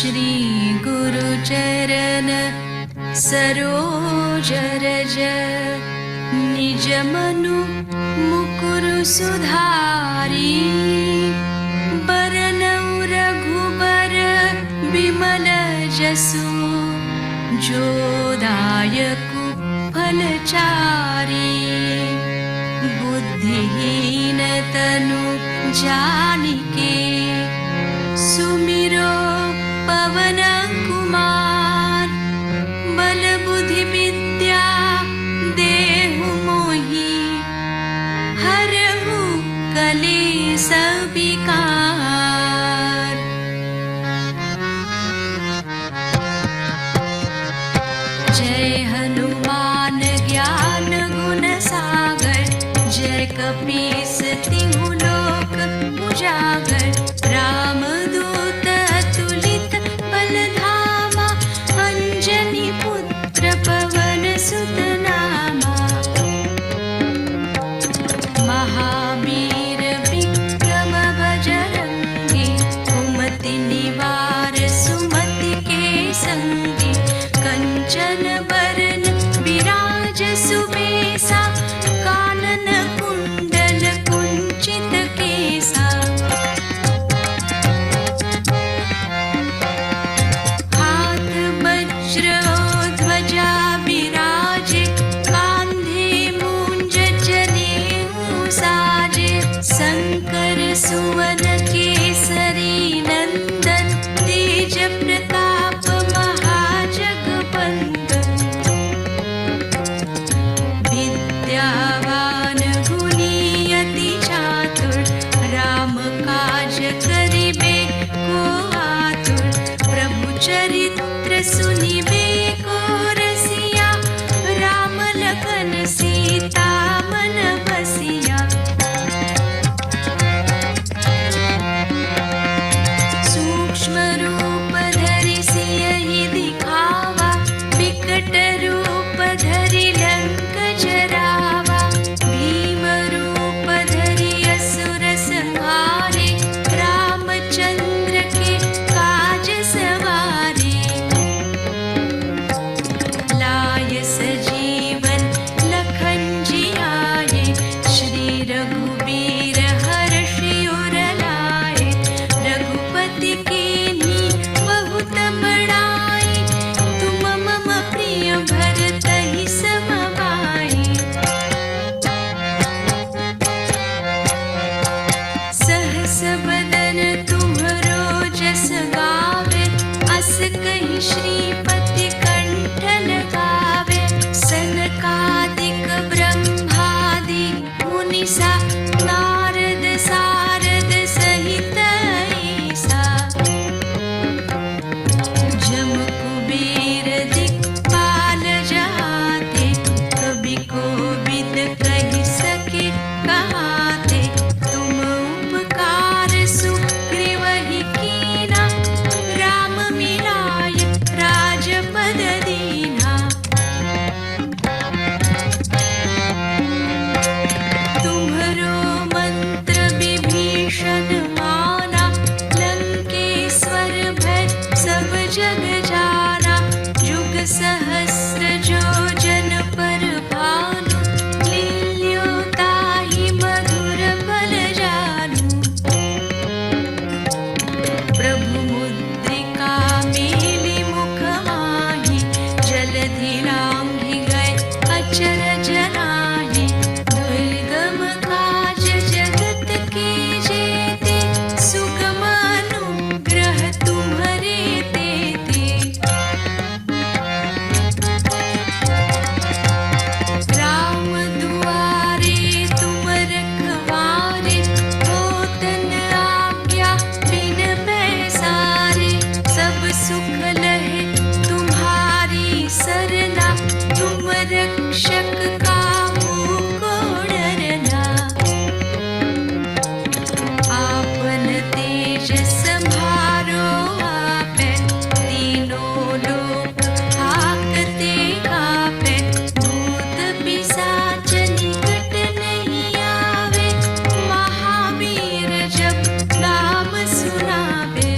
श्री गुरु चरण सरोज रज निज मनु मुकुर सुधारी बरनउँ रघुबर बिमल जसु जो दायकु फलचारी बुद्धिहीन तनु जानिके सुमिरो पवन कुमार बल बुद्धि विद्या देहु मोहि हरहु कलेश विकार। जय हनुमान ज्ञान गुण सागर जय कपीस तिहु लोक उजागर रामदूत अतुलित बल धामा अंजनी पुत्र पवन सुत नामा महावीर विक्रम बजरंगी कुमति निवार सुमति के संगी कंचन बरन विराज सुबेसा कानन कुंडल कुंचित केसा हाथ वज्र ध्वजा विराजे कांधे मूंज जनेऊ साजे शंकर सुवन केसरी नंदन तेज प्रताप महाजगवंदन विद्यावान गुणी अति चातुर राम काज करिबे को आतुर प्रभु चरित्र सुनिबे को रसिया राम लखन सीता मन बसिया। सूक्ष्म रूप धरि सियहि दिखावा विकट रूप धरि लंक जरावा भीम रूप धरि असुर संहारे रामचंद्र के काज सवारे लाय सजीवन लखन जियाए श्री रघुबीर हर्षि उर लाए रघुपति कीन्ही बहुत बड़ाई तुम मम प्रिय भरतहि सम भाई। सहस बदन तुम्हरो जस गावे अस कहि श्रीपति कंठ लगावे सनकादिक ब्रह्मादि मुनिसा नारद सारद सहित ऐसा जम कुबेर दिक्पाल जहाते कवि कोविद कहि सके कहाते तुम उपकार सुग्रीवहि कीना राम मिलाय राजपद दीना। तुम्हरो मंत्र विभीषण माना लंकेश्वर भय सब जग जाना जुग सहस्र जो जन पर भानु लील्यो ताहि मधुर फल जानु। प्रभु मुद्रिका मेलि मुख माहि जलधि लांघि गए अचरज नाही दुर्गम काज जगत के जेते सुगम अनुग्रह तुम्हरे तेते। राम दुआरे तुम रखवारे होत न आज्ञा बिन पैसारे सब सुख लहे तुम्हारी सरना तुम रक्षक काहू को डरना। आपन तेज सम्हारो आपे तीनों लोक हाकते कापे भूत पिशाच निकट नहीं आवे महावीर जब नाम सुनावे।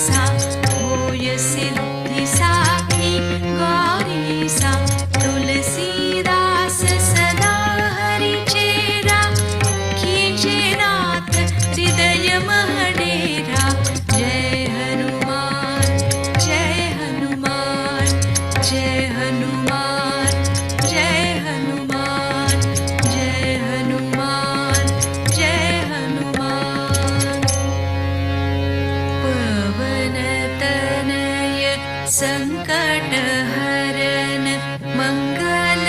सा होय सिद्धि साखी गौरी सा तुलसीदास सदा हरि चेरा कीजे नाथ हृदय मह डेरा जय हनुमान जय हनुमान जय हनुमान जय हनुमान जय हनुमान जय हनुमान पवन तनय संकट हरन मंगल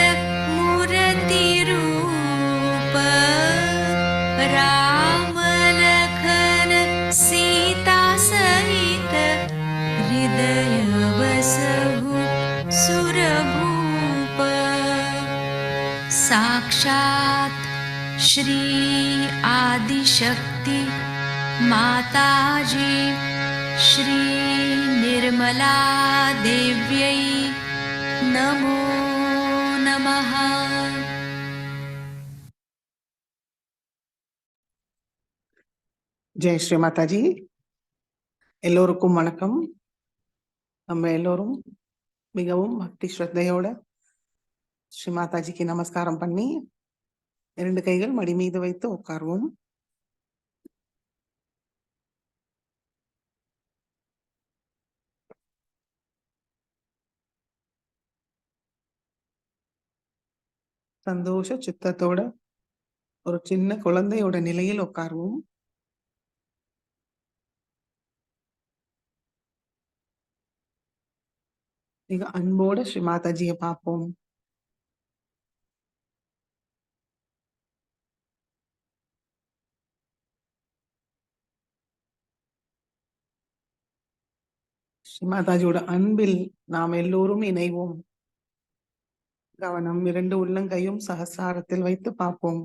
मूर्ति रूप राम लखन सीता सहित हृदय बसहु सुरभूप साक्षात् श्री आदिशक्ति माताजी श्री निर्मला देव्यै नमो नमः। ஜெய் ஸ்ரீ மாதாஜி. எல்லோருக்கும் வணக்கம். நம்ம எல்லோரும் மிகவும் பக்தி ஸ்ரத்தையோட ஸ்ரீ மாதாஜிக்கு நமஸ்காரம் பண்ணி 2 கைகள் மடி மீது வைத்து உட்கார்வோம். சந்தோஷ சித்தத்தோட ஒரு சின்ன குழந்தையோட நிலையில் உட்கார்வோம். மிக அன்போட ஸ்ரீ மாதாஜியை பார்ப்போம். ஸ்ரீ மாதாஜியோட அன்பில் நாம் எல்லோரும் இணைவோம். கவனம் 2 உள்ளங்கையும் சகஸ்ராரத்தில் வைத்து பார்ப்போம்.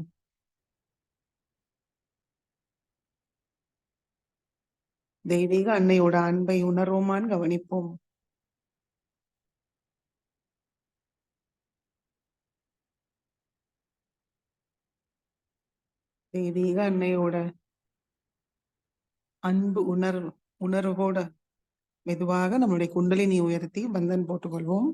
தெய்வீக அன்னையோட அன்பை உணர்வோமான் கவனிப்போம். தெய்வீக அன்னையோட அன்பு உணர்வோட மெதுவாக நம்மளுடைய குண்டலினி உயர்த்தி பந்தன் போட்டுக்கொள்வோம்.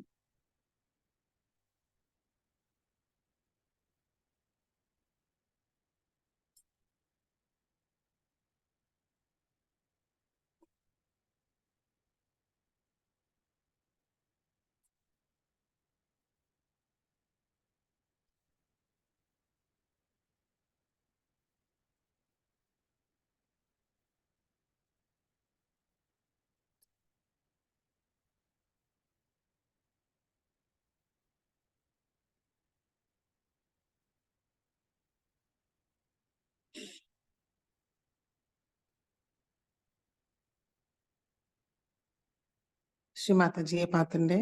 ஸ்ரீ மாதாஜியை பார்த்துட்டு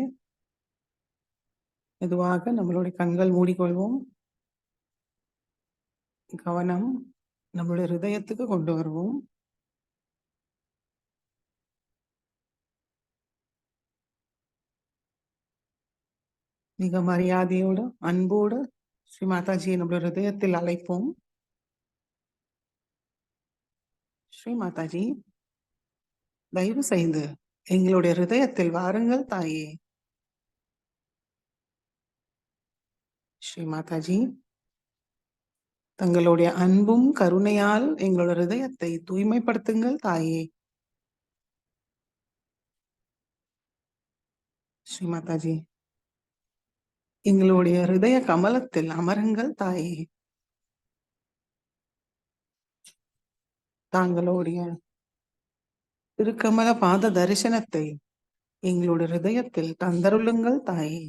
மெதுவாக நம்மளுடைய கண்கள் மூடிக்கொள்வோம். கவனம் நம்மளுடைய ஹிருதயத்துக்கு கொண்டு வருவோம். மிக மரியாதையோட அன்போடு ஸ்ரீ மாதாஜியை நம்மளுடைய ஹிருதயத்தில் அழைப்போம். ஸ்ரீ மாதாஜி, தயவு செய்து எங்களுடைய ஹிருதயத்தில் வாருங்கள் தாயே. ஸ்ரீ மாதாஜி, தங்களுடைய அன்பும் கருணையால் எங்களுடைய ஹிருதயத்தை தூய்மைப்படுத்துங்கள் தாயே. ஸ்ரீ மாதாஜி, எங்களுடைய ஹிருதய கமலத்தில் அமருங்கள் தாயே. தாங்களுடைய திருக்கமல பாத தரிசனத்தை எங்களுடைய ஹிருதயத்தில் தந்தருளுங்கள் தாயே.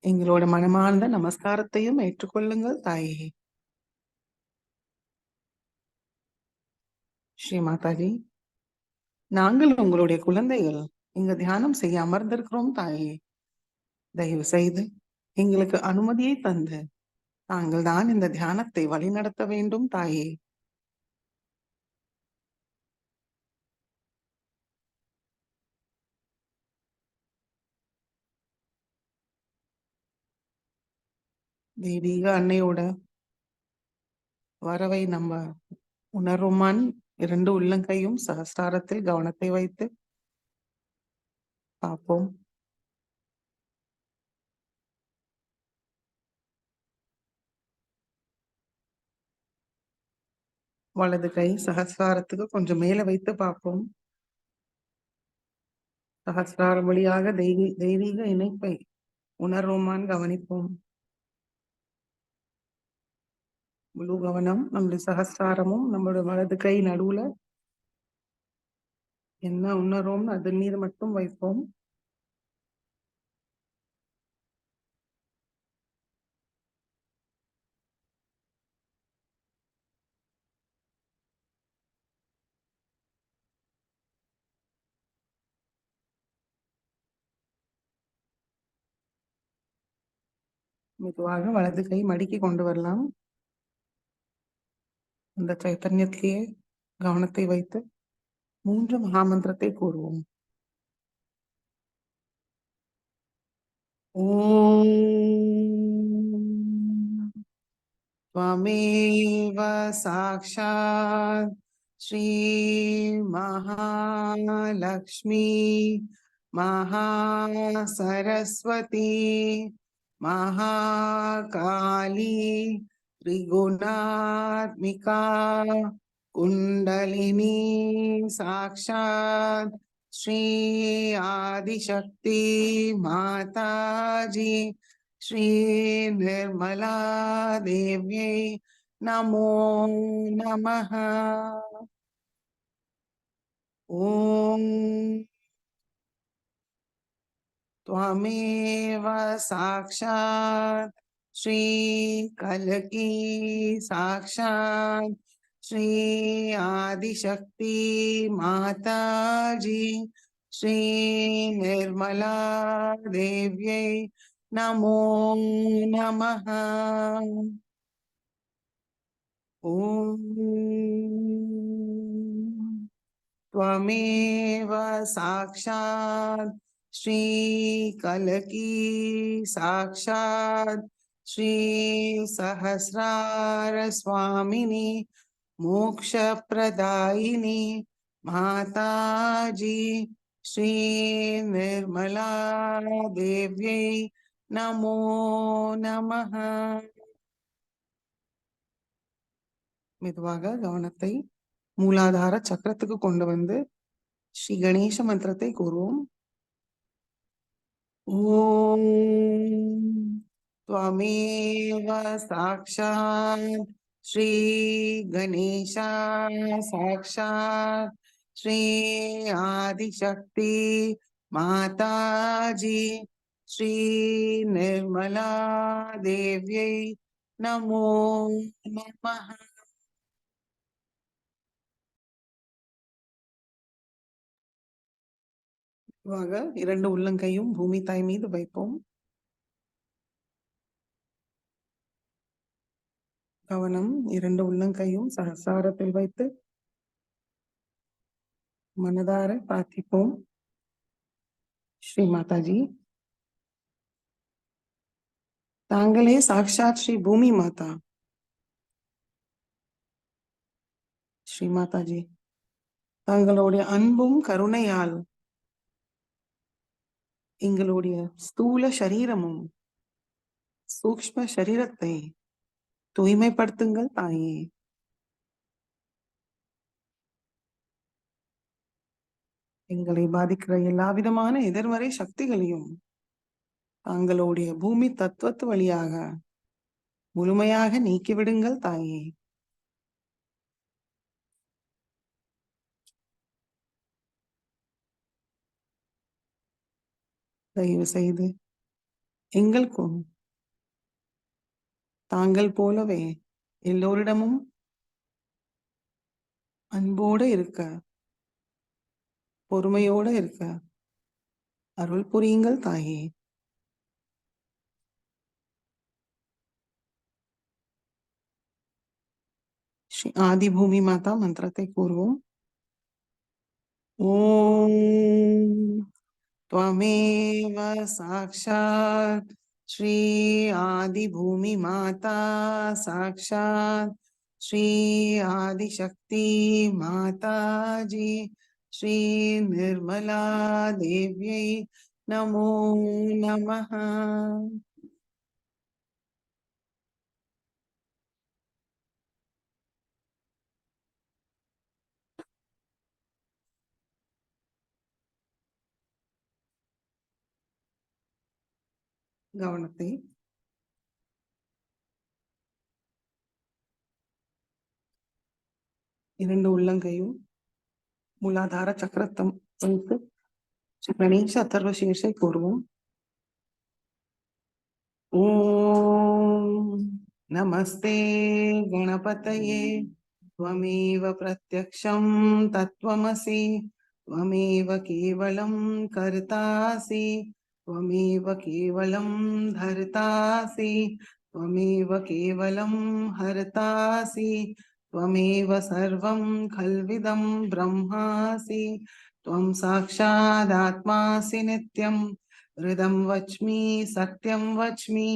எங்களோட மனமார்ந்த நமஸ்காரத்தையும் ஏற்றுக்கொள்ளுங்கள் தாயே. ஸ்ரீ மாதாஜி, நாங்கள் உங்களுடைய குழந்தைகள் இங்க தியானம் செய்ய அமர்ந்திருக்கிறோம் தாயே. தயவு செய்து எங்களுக்கு அனுமதியை தந்து தாங்கள் தான் இந்த தியானத்தை வழிநடத்த வேண்டும் தாயே. தெய்வீக அன்னையோட வரவை நம்ம உணர்வுமான் 2 உள்ளங்கையும் சகஸ்ராரத்தில் கவனத்தை வைத்து பார்ப்போம். வலது கை சகஸ்ராரத்துக்கு கொஞ்சம் மேல வைத்து பார்ப்போம். சகஸ்ராரம் வழியாக தெய்வீக இணைப்பை உணர்வுமான் கவனிப்போம். முழு கவனம் நம்முடைய சகஸ்ராரமும் நம்மளுடைய வலது கை நடுவுல என்ன உணர்வோம் அதன் மீது மட்டும் வைப்போம். மெதுவாக வலது கை மடிக்கி கொண்டு வரலாம். அந்த சைத்தன்யத்திலேயே கவனத்தை வைத்து 3 மகாமந்திரத்தை கூறுவோம். ஓம் त्वमेव साक्षात् श्री महालक्ष्मी महासरस्वती महाकाली त्रिगुणात्मिका कुंडलिनी साक्षात् श्री आदिशक्ति माताजी श्री निर्मला देव्यै नमो नमः। ओम त्वमेव साक्षात् श्री कलकी साक्षात् श्री आदिशक्ति माताजी श्री निर्मला देव्यै नमो नमः। ओम त्वमेव साक्षात् श्री कलकी साक्षात् श्री सहस्रार स्वामिनी मोक्षप्रदायिनी माताजी श्री निर्मला देव्यै नमो नमः। மெதுவாக கவனத்தை மூலாதார சக்கரத்துக்கு கொண்டு வந்து ஸ்ரீ கணேச மந்திரத்தை கூறுவோம். ஓம் त्वमेव साक्षात् श्री गणेशा साक्षात् श्री आदिशक्ति माताजी श्री निर्मला देव्यै नमो नमः। இரண்டு உள்ளங்கையும் பூமி தாய் மீது வைப்போம். கவனம் 2 உள்ளங்கையும் சகசாரத்தில் வைத்து மனதார பிரார்த்திப்போம். ஸ்ரீ மாதாஜி, தாங்களே சாக்ஷாத் ஸ்ரீ பூமி மாதா. ஸ்ரீ மாதாஜி, தங்களுடைய அன்பும் கருணையால் எங்களுடைய ஸ்தூல சரீரமும் சூக்ஷ்ம சரீரத்தை தூய்மைப்படுத்துங்கள் தாயே. எங்களை பாதிக்கிற எல்லா விதமான எதிர்மறை சக்திகளையும் தங்களுடைய பூமி தத்துவத்து வழியாக முழுமையாக நீக்கிவிடுங்கள் தாயே. தயவு செய்து எங்களுக்கும் தாங்கள் போலவே எல்லோரிடமும் அன்போடு இருக்க, பொறுமையோடு இருக்க அருள் புரியுங்கள் தாயே. ஸ்ரீ ஆதி பூமி மாதா மந்திரத்தை கூறுவோம். ஓம் त्वमेव साक्षात् श्री आदि भूमि माता साक्षात् श्री आदिशक्ति माताजी श्री निर्मला देव्यै नमो नमः। கவனத்தை இரண்டு உள்ளங்கையும் மூலாதார சக்கரத்தம் வைத்து கணேச அதர்வசீர்ஷை கூறுவோம். ஓம் நமஸ்தே கணபதயே त्वमेव प्रत्यक्षं तत्त्वमसि त्वमेव केवलं कर्तासि त्वमेव केवलं धर्तासि त्वमेव केवलं हर्तासि त्वमेव सर्वं खल्विदं ब्रह्मासि त्वं साक्षादात्मासि नित्यं हृदं वच्मि सत्यं वच्मि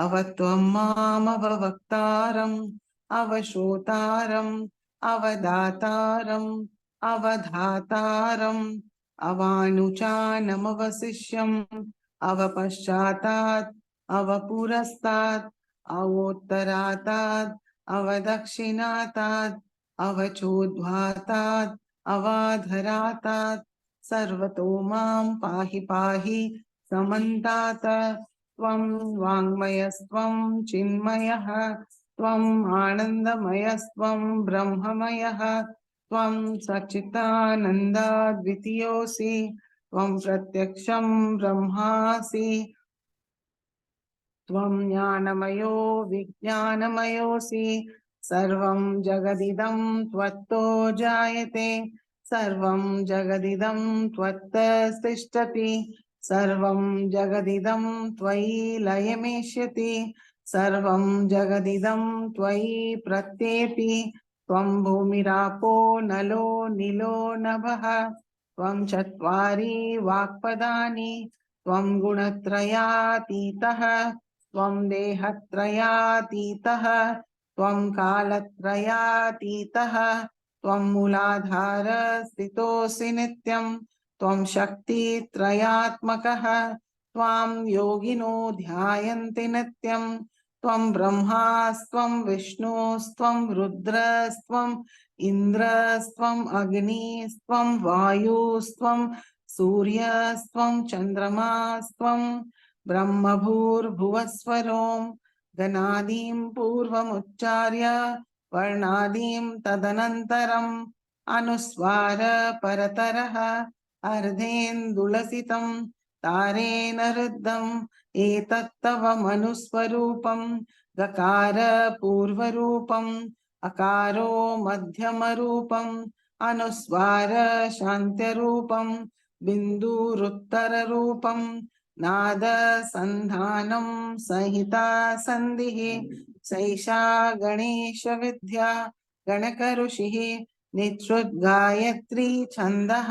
अवत्वं मामवक्तारम् अवश्रोतारम् अवदातारम् अवधातारम् अवानुचानमवशिष्यम् अवपश्चातात् अवपुरस्तात् अवोत्तरातात् अवदक्षिणातात् अवचोद्ध्वातात् अवाधरातात् सर्वतो मां पाहि पाहि समन्तात्। त्वं वाङ्मयस्त्वं चिन्मयः त्वं आनन्दमयस्त्वं ब्रह्ममयः त्वं सच्चिदानन्दाद्वितीयोऽसि त्वं प्रत्यक्षं ब्रह्मासि त्वं ज्ञानमयो विज्ञानमयोऽसि सर्वं जगदिदं त्वत्तो जायते सर्वं जगदिदं त्वत्तिष्ठति सर्वं जगदिदं त्वयि लयमेष्यति सर्वं जगदिदं त्वयि प्रत्येति त्वं भूमिरापो नलो नीलो नभः त्वं चत्वारि वाक्पदानि त्वं गुणत्रयातीतः त्वं देहत्रयातीतः त्वं कालत्रयातीतः त्वं मूलाधार स्थितोऽसि नित्यं त्वं शक्तित्रयात्मकः त्वां योगिनो ध्यायन्ति नित्यं त्वं ब्रह्मास्त्वं विष्णुस्त्वं रुद्रस्त्वं इन्द्रस्त्वं अग्निस्त्वं वायुस्त्वं सूर्यस्त्वं चन्द्रमास्त्वं ब्रह्मभूर्भुवस्वरों गणादीं पूर्वमुच्चार्य वर्णादीं तदनन्तरम् अनुस्वार परतरः अर्धेन्दुलसितं तारेण रुद्धम् एतत्तव मनुस्वरूपं गकार पूर्वरूपम् अकारो मध्यमरूपम् अनुस्वार शान्त्यरूपम् बिन्दुरुत्तररूपम् नाद संधानं संहिता संधिः सैषा गणेश विद्या गणकऋषिः निश्रुत गायत्री छन्दः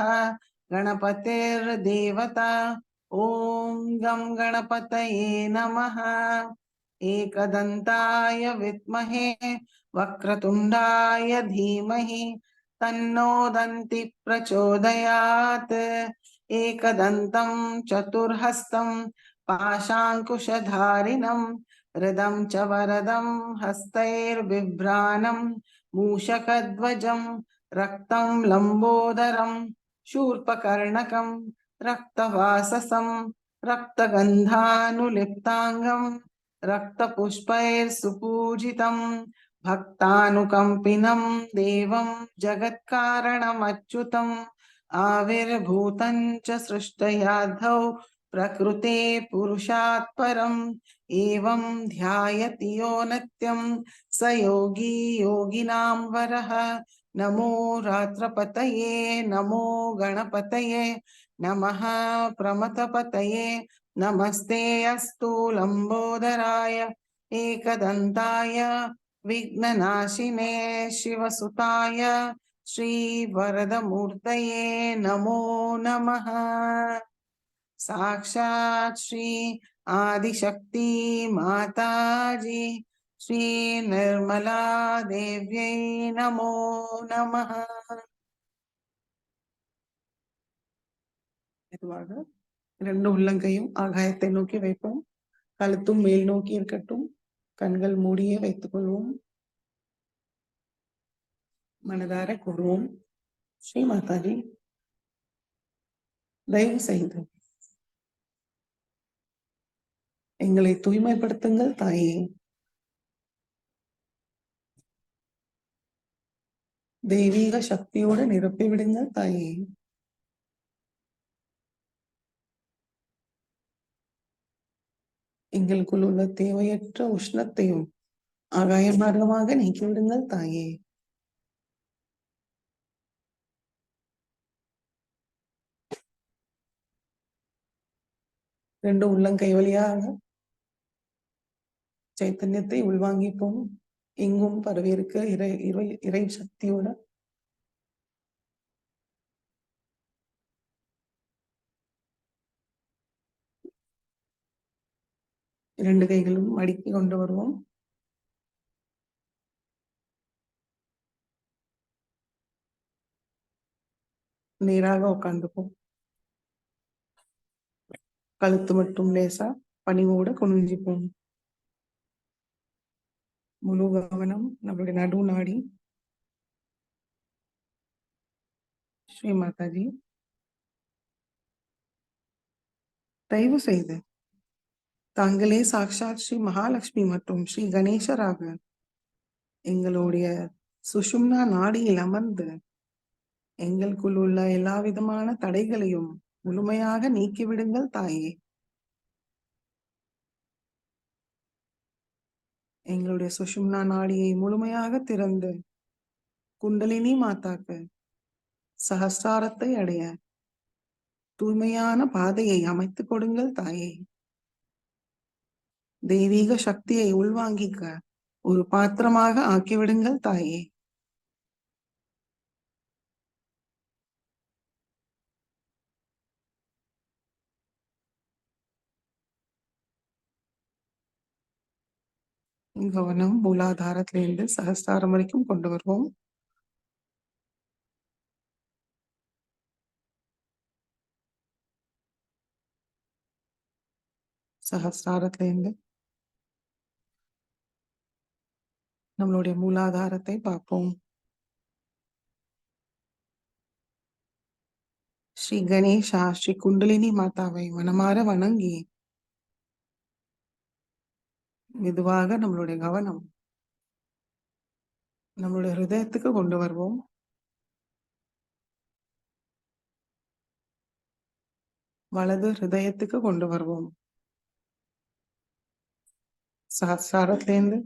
गणपतिर्देवता ॐ गं गणपतये नमः। एकदन्ताय विद्महे वक्रतुण्डाय धीमहि तन्नो दन्ति प्रचोदयात्। एकदन्तं चतुर्हस्तं पाशाङ्कुशधारिणं हृदं च वरदं हस्तैर्बिभ्राणं मूषकध्वजं रक्तं लम्बोदरं शूर्पकर्णकं रक्तवाससं रक्तगन्धानुलिप्ताङ्गं रक्तपुष्पैर्सुपूजितं भक्तानुकम्पिनं देवं जगत्कारणमच्युतम् आविर्भूतं च सृष्टयाद्धौ प्रकृते पुरुषात् परम् एवं ध्यायति यो नित्यं स योगी योगिनां वरः। नमो रात्रपतये नमो गणपतये नमः प्रमथपतये नमस्ते अस्तु लम्बोदराय एकदन्ताय विघ्ननाशिने शिवसुताय श्री वरदमूर्तये नमो नमः। साक्षात् श्री आदिशक्ति माताजी ஸ்ரீ நிர்மலா தேவ்யை நமோ நமः. மெதுவாக இரண்டு உள்ளங்கையும் ஆகாயத்தை நோக்கி வைப்போம். கழுத்தும் மேல் நோக்கி இருக்கட்டும். கண்கள் மூடியே வைத்துக் கொள்வோம். மனதார கூறுவோம், ஸ்ரீ மாதாஜி தயவு செய்து எங்களை தூய்மைப்படுத்துங்கள் தாயே. தெய்வீக சக்தியோடு நிரப்பி விடுங்கள் தாயே. எங்களுக்குள் உள்ள தேவையற்ற உஷ்ணத்தையும் ஆகாய மார்க்கமாக நீக்கிவிடுங்கள் தாயே. ரெண்டு உள்ளங்கை வழியாக சைத்தன்யத்தை உள்வாங்கிப்போம். எங்கும் பரவி இருக்க இறை இறை இறை சக்தியோட இரண்டு கைகளும் மடிக்கி கொண்டு வருவோம். நேராக உட்கார்ந்துப்போம். கழுத்து மட்டும் லேசா பணிவோட குனிஞ்சிப்போம். முழு கவனம் நம்மளுடைய நடு நாடி. ஸ்ரீ மாதாஜி தயவு செய்து தாங்களே சாக்ஷாத் ஸ்ரீ மகாலட்சுமி மற்றும் ஸ்ரீ கணேசராக எங்களுடைய சுஷும்னா நாடியில் அமர்ந்து எங்களுக்குள் உள்ள எல்லா விதமான தடைகளையும் முழுமையாக நீக்கிவிடுங்கள் தாயே. எங்களுடைய சுஷும்னா நாடியை முழுமையாக திறந்து குண்டலினி மாதாக்கு சகஸ்ராரத்தை அடைய தூய்மையான பாதையை அமைத்துக் கொடுங்கள் தாயே. தெய்வீக சக்தியை உள்வாங்கிக்க ஒரு பாத்திரமாக ஆக்கிவிடுங்கள் தாயே. கவனம் மூலாதாரத்திலிருந்து சகஸ்ராரம் வரைக்கும் கொண்டு வருவோம். சகஸ்ராரத்திலிருந்து நம்மளுடைய மூலாதாரத்தை பார்ப்போம். ஸ்ரீ கணேஷா ஸ்ரீ குண்டலினி மாதாவை மனமாற வணங்கி மெதுவாக நம்மளுடைய கவனம் நம்மளுடைய ஹிருதயத்துக்கு கொண்டு வருவோம். வலது ஹிருதயத்துக்கு கொண்டு வருவோம். சகஸ்ராரத்திலிருந்து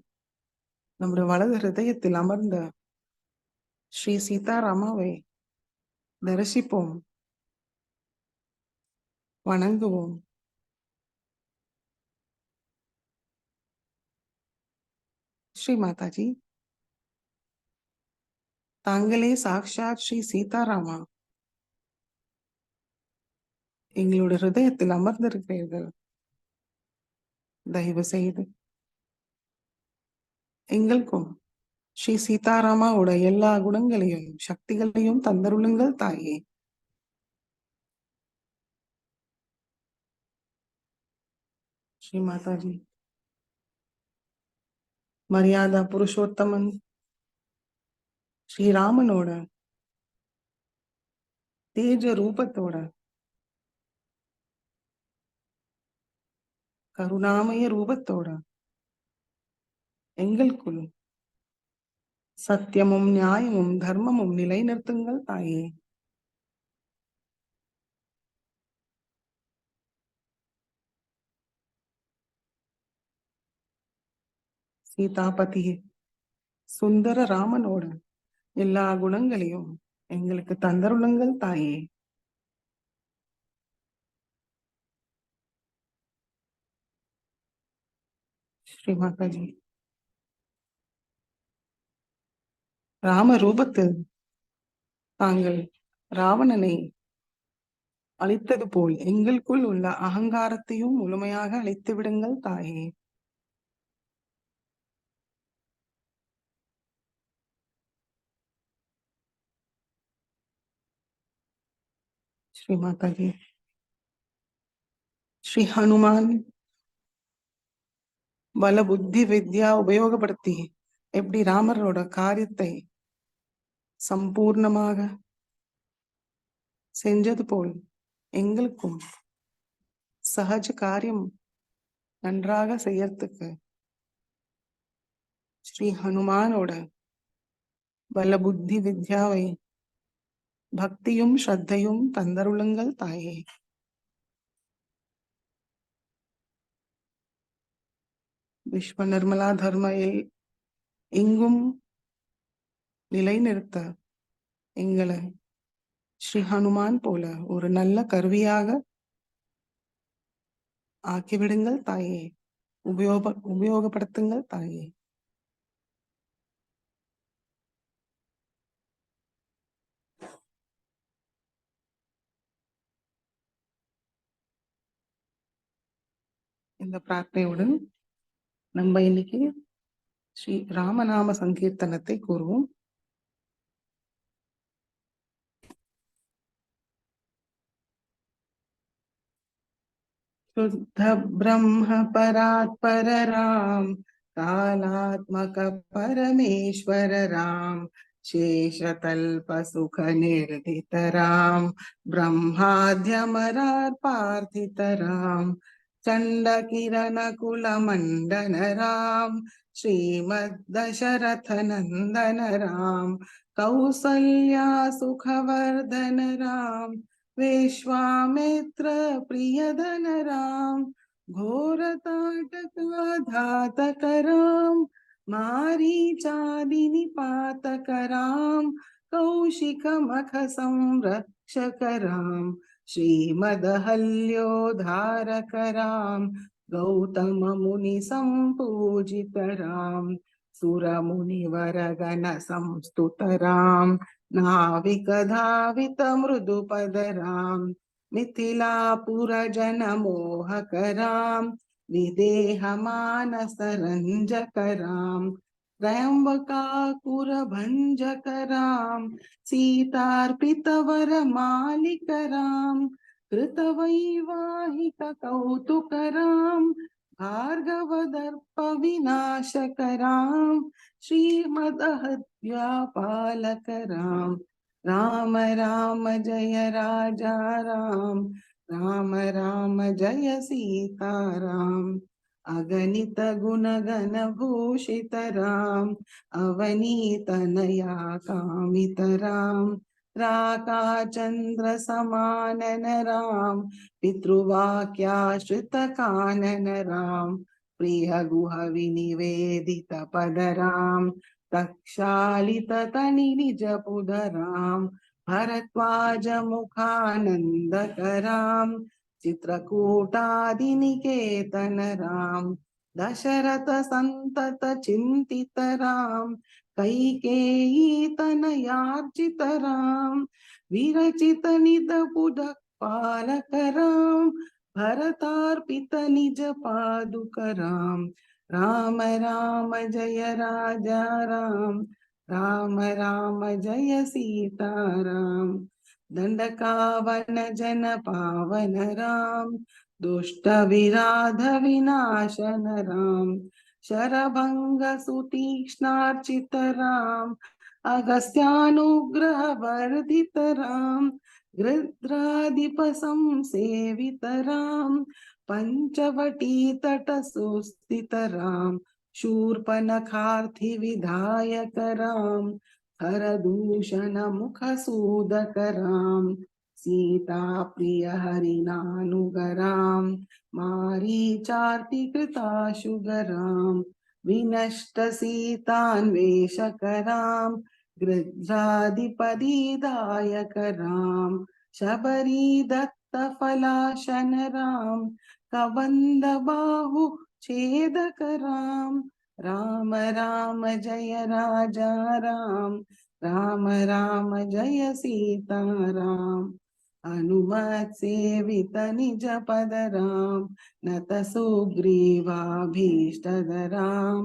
நம்முடைய வலது ஹிருதயத்தில் அமர்ந்த ஸ்ரீ சீதாராமாவை தரிசிப்போம், வணங்குவோம். ஸ்ரீ மாதாஜி தாங்களே சாக்ஷாத் ஸ்ரீ சீதாராமா எங்களுடைய ஹிருதயத்தில் அமர்ந்திருக்கிறீர்கள். தயவு செய்து எங்களுக்கும் ஸ்ரீ சீதாராமாவோட எல்லா குணங்களையும் சக்திகளையும் தந்தருளுங்கள் தாயே. ஸ்ரீ மாதாஜி மரியாதா புருஷோத்தமன் ஸ்ரீராமனோட தேஜ ரூபத்தோட கருணாமய ரூபத்தோட எங்களுக்குள் சத்தியமும் நியாயமும் தர்மமும் நிலைநிறுத்துங்கள் தாயே. சீதாபதி சுந்தர ராமனோட எல்லா குணங்களையும் எங்களுக்கு தந்தருளுங்கள் தாயே. ஸ்ரீ மாதாஜி ராம ரூபத்தில் தாங்கள் ராவணனை அழித்தது போல் எங்களுக்குள் உள்ள அகங்காரத்தையும் முழுமையாக அழித்து விடுங்கள் தாயே. श्री माता जी श्री हनुमान பல புத்தி வித்யா உபயோகப்படுத்தி எப்படி ராமரோட காரியத்தை சம்பூர்ணமாக செஞ்சது போல் எங்களுக்கும் சகஜ காரியம் நன்றாக செய்யறதுக்கு ஸ்ரீ ஹனுமானோட பல புத்தி வித்யாவை பக்தியும் ஸ்ரத்தையும் தந்தருளுங்கள் தாயே. விஸ்வ நிர்மலா தர்மையை எங்கும் நிலைநிறுத்த எங்களை ஸ்ரீ ஹனுமான் போல ஒரு நல்ல கருவியாக ஆக்கிவிடுங்கள் தாயே. உபயோகப்படுத்துங்கள் தாயே. இந்த பிரார்த்தனையுடன் நம்ம இன்னைக்கு ஸ்ரீ ராமநாம சங்கீர்த்தனத்தை கூறுவோம். शुद्ध ब्रह्म परात्पर राम, कालात्मक परमेश्वर राम, शेषतल्प सुख निर्दित राम, ब्रह्माद्यमरार पार्थित राम, चंड किरण कुल मंडन राम, श्रीमद् दशरथ नंदन राम, कौसल्या सुखवर्धन राम, विश्वामित्र प्रियधन राम, घोर ताटक घातक राम, मारीचादि निपातक राम, कौशिक मख संरक्षक राम, श्रीमदहल्योद्धारक राम, गौतम मुनि संपूजित राम, सुर मुनिवर गण संस्तुत राम, नाविक धावित मृदुपद राम, मिथिलापुर जन मोहक राम, विदेह मानस रंजक राम, त्रयंबकाकुर भंजक राम, सीतार्पित वर मालिक राम, कृतवैवाहिक कौतुक राम, भार्गव दर्प विनाशक राम, श्रीमदहत्यापालक राम, राम राम जय राजा राम, राम राम जय सीता राम, अगणित गुण गण भूषित राम, अवनीत नया कामित राम, राका चंद्र समानन राम, पितृवाक्याश्रित कानन राम, प्रिय गुह विनिवेदित पद राम, तक्षालित तनि निज पुद राम, भरद्वाज मुखानंद कराम, चित्रकूटादि निकेतन राम, दशरथ संतत चिंतित राम, कैकेयी तनयार्चित राम, विरचित निज पुद पालक राम, भरतार्पित निज पादुक राम, राम राम जय राजा राम, राम राम जय सीता राम, दंडकावन जन पावन राम, दुष्ट विराध विनाशन राम, शरभंग सुतीक्ष्णार्चित राम, अगस्त्यानुग्रह वर्धित राम, गृध्राधिप संसेवित राम, पंचवटी तट सुस्थित राम, शूर्पनखार्थि विधायक राम, हरदूषण मुख सूदक राम, सीता प्रिय हरिनानुग राम, मारीचार्तिकृताशुग राम, विनष्ट सीतान्वेषक राम, गृध्राधिपतिदायक राम, शबरी दत्त फलाशन राम, कबंद बाहु छेदक राम, राम राम जय राजा राम, राम राम जय सीता राम, हनुमत सेवित निज पद राम, नत सुग्रीवाभीष्टद राम,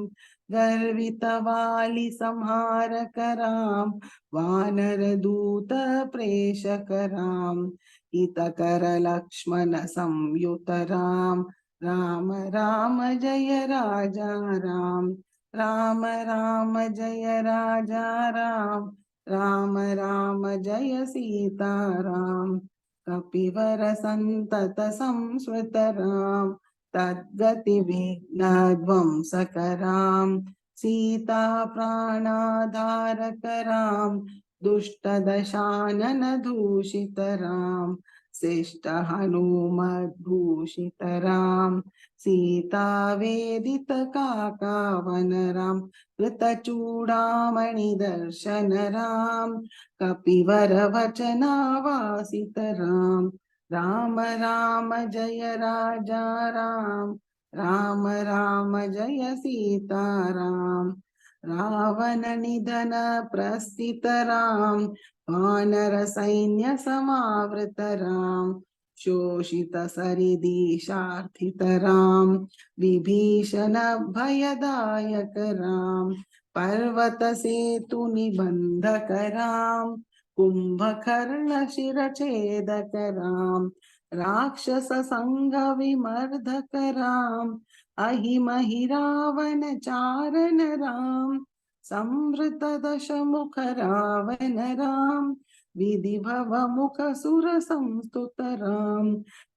गर्वित वाली संहारक राम, वानर दूत प्रेषक राम, हितकर लक्ष्मण संयुत राम राम राम जय राजा राम राम राम जय राजा राम राम राम जय सीता राम कपिवर संतत संस्कृत राम तद्गति विघ्नध्वंसकराम सीता प्राणाधारक राम दुष्ट दशानन दूषित राम शिष्ट हनुमद्भूषित राम सीता वेदित काकावन राम कृतचूडामणि दर्शन राम कपिवर वचनावासित राम राम राम जय राजा राम राम राम जय सीता राम रावण निधन प्रस्थित राम वानर सैन्य समावृत राम शोषित सरिदीशार्थित राम विभीषण भयदायक राम पर्वत सेतु निबंधक राम कुंभकर्ण शिरछेदक राम राक्षस संग विमर्दक राम अहिमहि रावण चारण राम संवृत दशमुख रावण राम विधिभव मुख सुर संस्तुत राम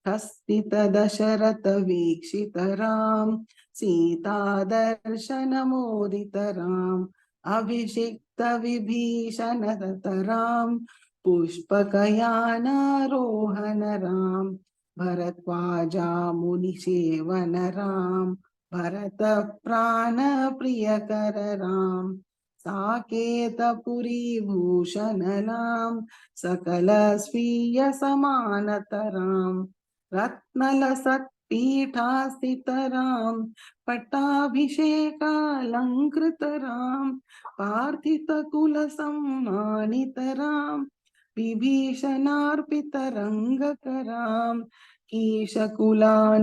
हस्तित दशरथ वीक्षित राम सीता दर्शन मोदित राम अभिषिक्त विभीषण दत्त राम पुष्पकयानारोहण राम भरद्वाजा मुनि सेवन राम भरत प्राण प्रियकर राम साकेतपुरी भूषण राम सकल स्वीय समानत राम रत्नलसत् पीठास्थित राम पट्टाभिषेकालंकृत राम पार्थित कुल सम्मानित राम विभीषणार्पित रंगक राम ईशकुलानुग्रह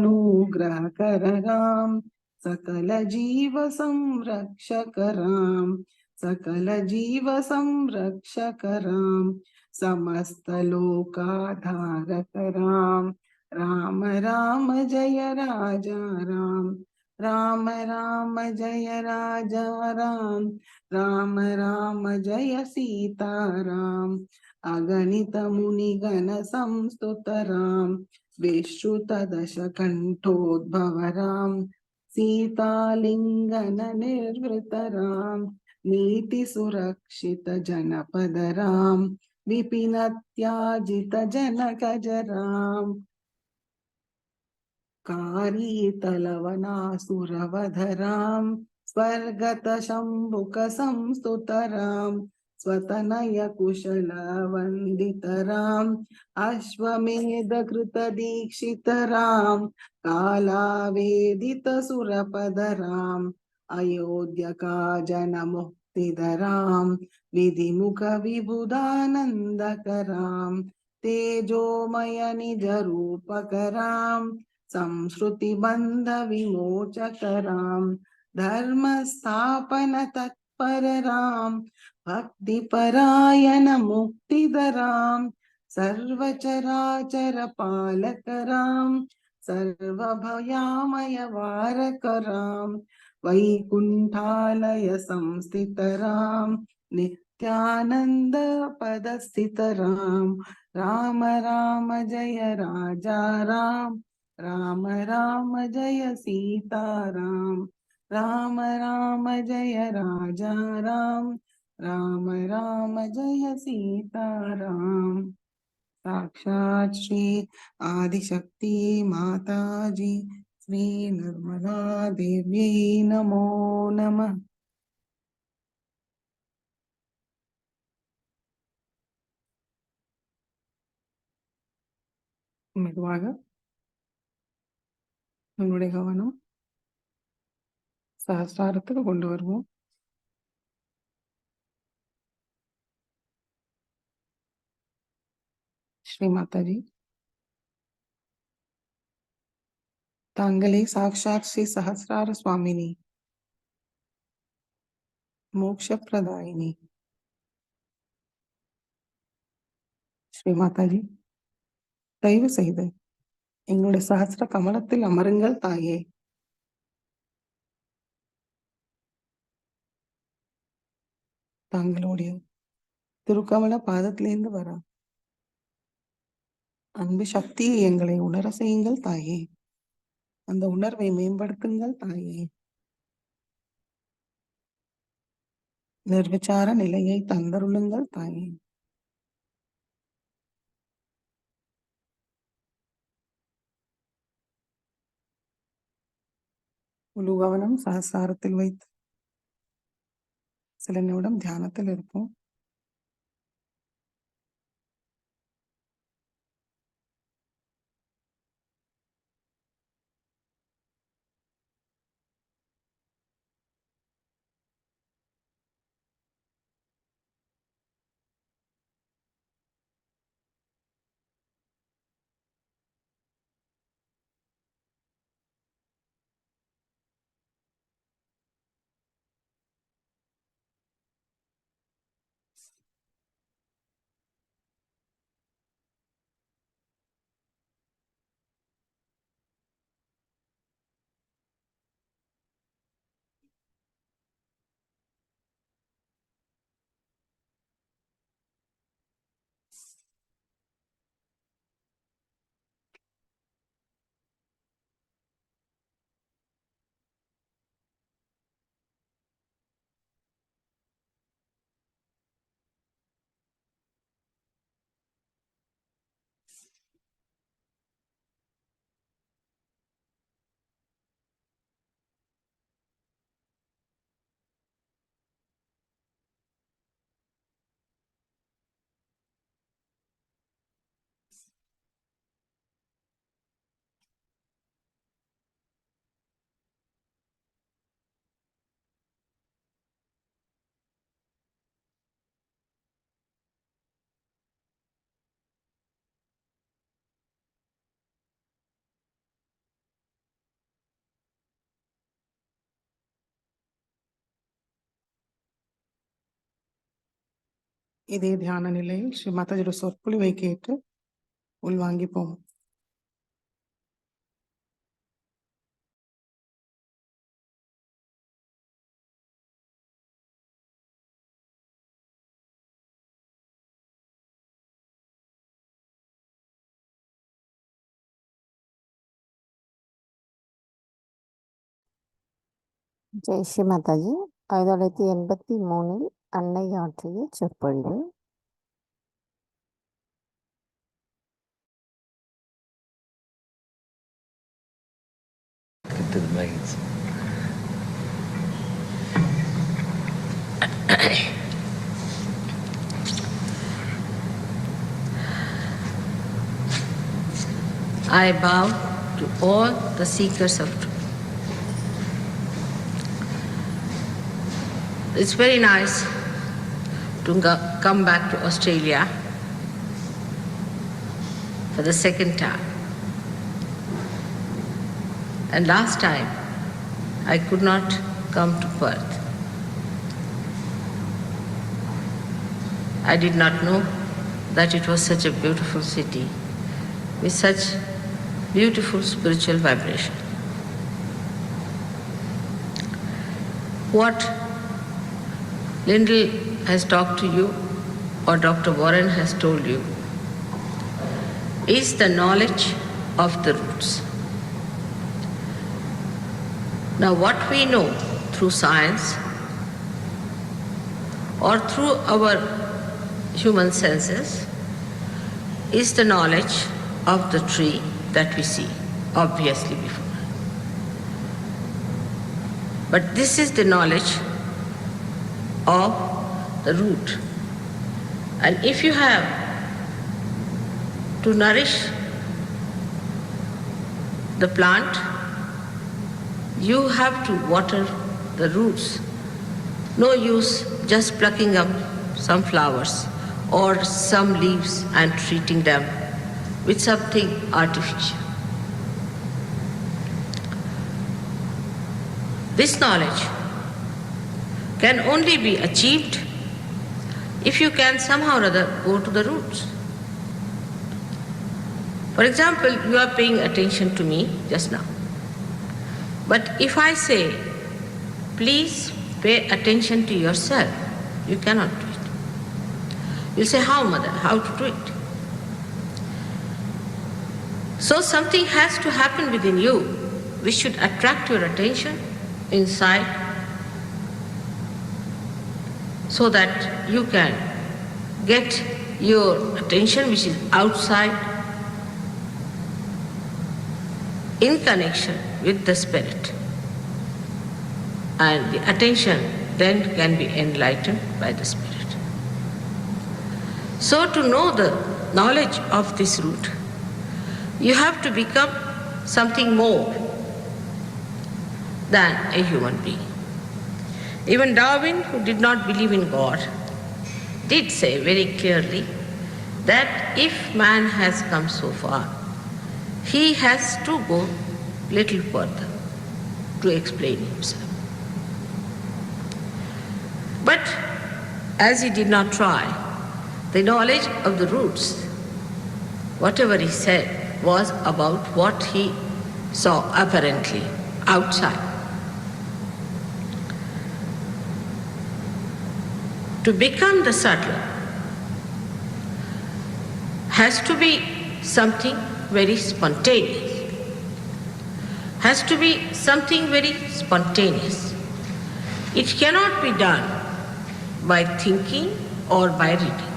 कर राम सकल जीव संरक्षक राम सकल जीव संरक्षक राम समस्त लोकाधारक राम राम राम जय राजा राम राम राम जय राजा राम राम राम जय सीता राम अगणित मुनिगण संस्तुत राम विश्रुत दश कंठोद्भव राम सीतालिंगन निर्वृत राम नीति सुरक्षित जनपद राम विपिन त्याजित जनकज राम कारीतलवनासुरवध राम स्वर्गत शंभुक संस्तुत राम स्वतनय कुशल वंदित राम अश्वमेध कृत दीक्षित राम कालावेदित सुरपद राम अयोध्य का जन मुक्तिद राम विधिमुख विबुधानंदक राम तेजोमय निज रूपक राम संस्कृति बंध विमोचक राम धर्म स्थापन तत्पर राम भक्ति परायण मुक्तिद राम सर्व चराचर पालक राम सर्व भयामय वारक राम वैकुंठालय संस्थित राम नित्यानंद पद स्थित राम राम राम जय राजा राम राम राम जय सीता राम राम राम जय राजा राम राम राम जय सीता राम साक्षात श्री आदिशक्ति माता जी श्री निर्मला देवी नमो नमः மெதுவாக நம்மளுடைய கவனம் சஹஸ்ராரத்துக்கு கொண்டு வருவோம். ஸ்ரீ மாதாஜி, தாங்களே சாக்ஷாத் ஸ்ரீ சஹஸ்ரார சுவாமினி, மோக்ஷ பிரதாயினி. ஸ்ரீ மாதாஜி, தயவு செய்து எங்களுடைய சஹஸ்ர கமலத்தில் அமருங்கள் தாயே. தாங்களுடைய திருக்கமல பாதத்திலிருந்து வர அன்பு சக்தியை எங்களை உணர செய்யுங்கள் தாயே. அந்த உணர்வை மேம்படுத்துங்கள் தாயே. நிர்விச்சார நிலையை தந்தருளுங்கள் தாயே. முழு கவனம் சஹசாரத்தில் வைத்து சில நிமிடம் தியானத்தில் இருப்போம். இதே தியான நிலையில் ஸ்ரீ மாதாஜியோட சொற்பொழிவை கேட்டு உள்வாங்கிப்போம். ஜெய் ஸ்ரீ மாதாஜி. 1983 அன்னை ஆற்றிய சொற்பொழிவு. To the legs. I bow to all the seekers of truth. It's very nice to come back to Australia for the second time. And last time, I could not come to Perth. I did not know that it was such a beautiful city with such beautiful spiritual vibration. What Lyndall has talked to you, or Dr. Warren has told you, is the knowledge of the roots. Now, what we know through science or through our human senses is the knowledge of the tree that we see, obviously before. But this is the knowledge of the root. And if you have to nourish the plant, you have to water the roots. No use just plucking up some flowers or some leaves and treating them with something artificial. This knowledge can only be achieved if you can somehow or other go to the roots. For example, you are paying attention to me just now. But if I say, please pay attention to yourself, you cannot do it. You'll say, how, mother? How to do it? So something has to happen within you which should attract your attention inside so that you can get your attention which is outside in connection with the spirit. And the attention then can be enlightened by the spirit. So to know the knowledge of this root, you have to become something more than a human being. Even Darwin, who did not believe in God, did say very clearly that if man has come so far, he has to go little further to explain himself. But as he did not try, the knowledge of the roots, whatever he said, was about what he saw apparently outside. To become the subtle has to be something very spontaneous. Has to be something very spontaneous. It cannot be done by thinking or by reading.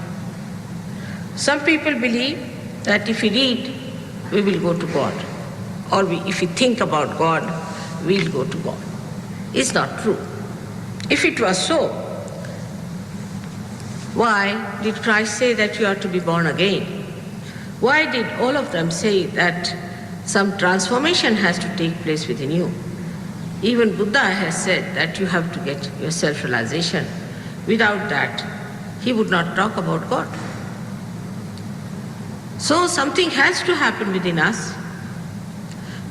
Some people believe that if we read, we will go to God. Or if we think about God, we will go to God. It's not true. If it was so, why did Christ say that you are to be born again? Why did all of them say that some transformation has to take place within you? Even Buddha has said that you have to get your self-realization. Without that, he would not talk about God. So something has to happen within us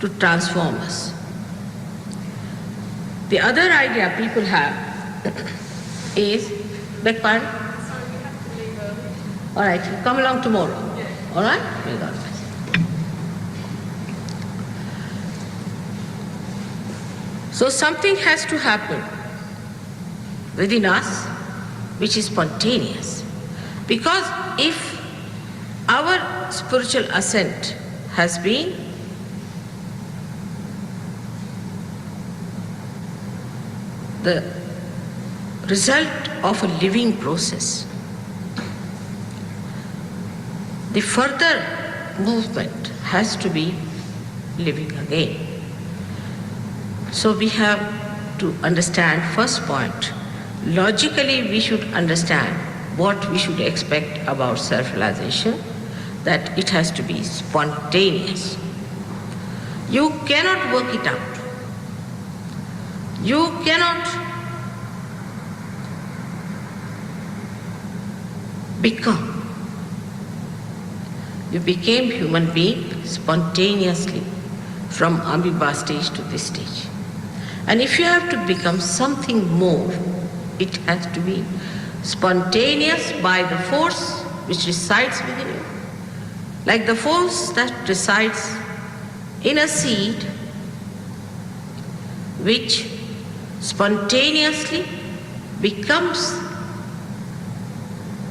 to transform us. The other idea people have is, beg pardon? All right, come along tomorrow. All right? May God bless. So something has to happen within us which is spontaneous. Because if our spiritual ascent has been the result of a living process, the further movement has to be living again. So we have to understand, first point, logically we should understand what we should expect about self-realization, that it has to be spontaneous. You cannot work it out. You cannot become. You became human being spontaneously from amoeba stage to this stage. And if you have to become something more, it has to be spontaneous by the force which resides within you. Like the force that resides in a seed which spontaneously becomes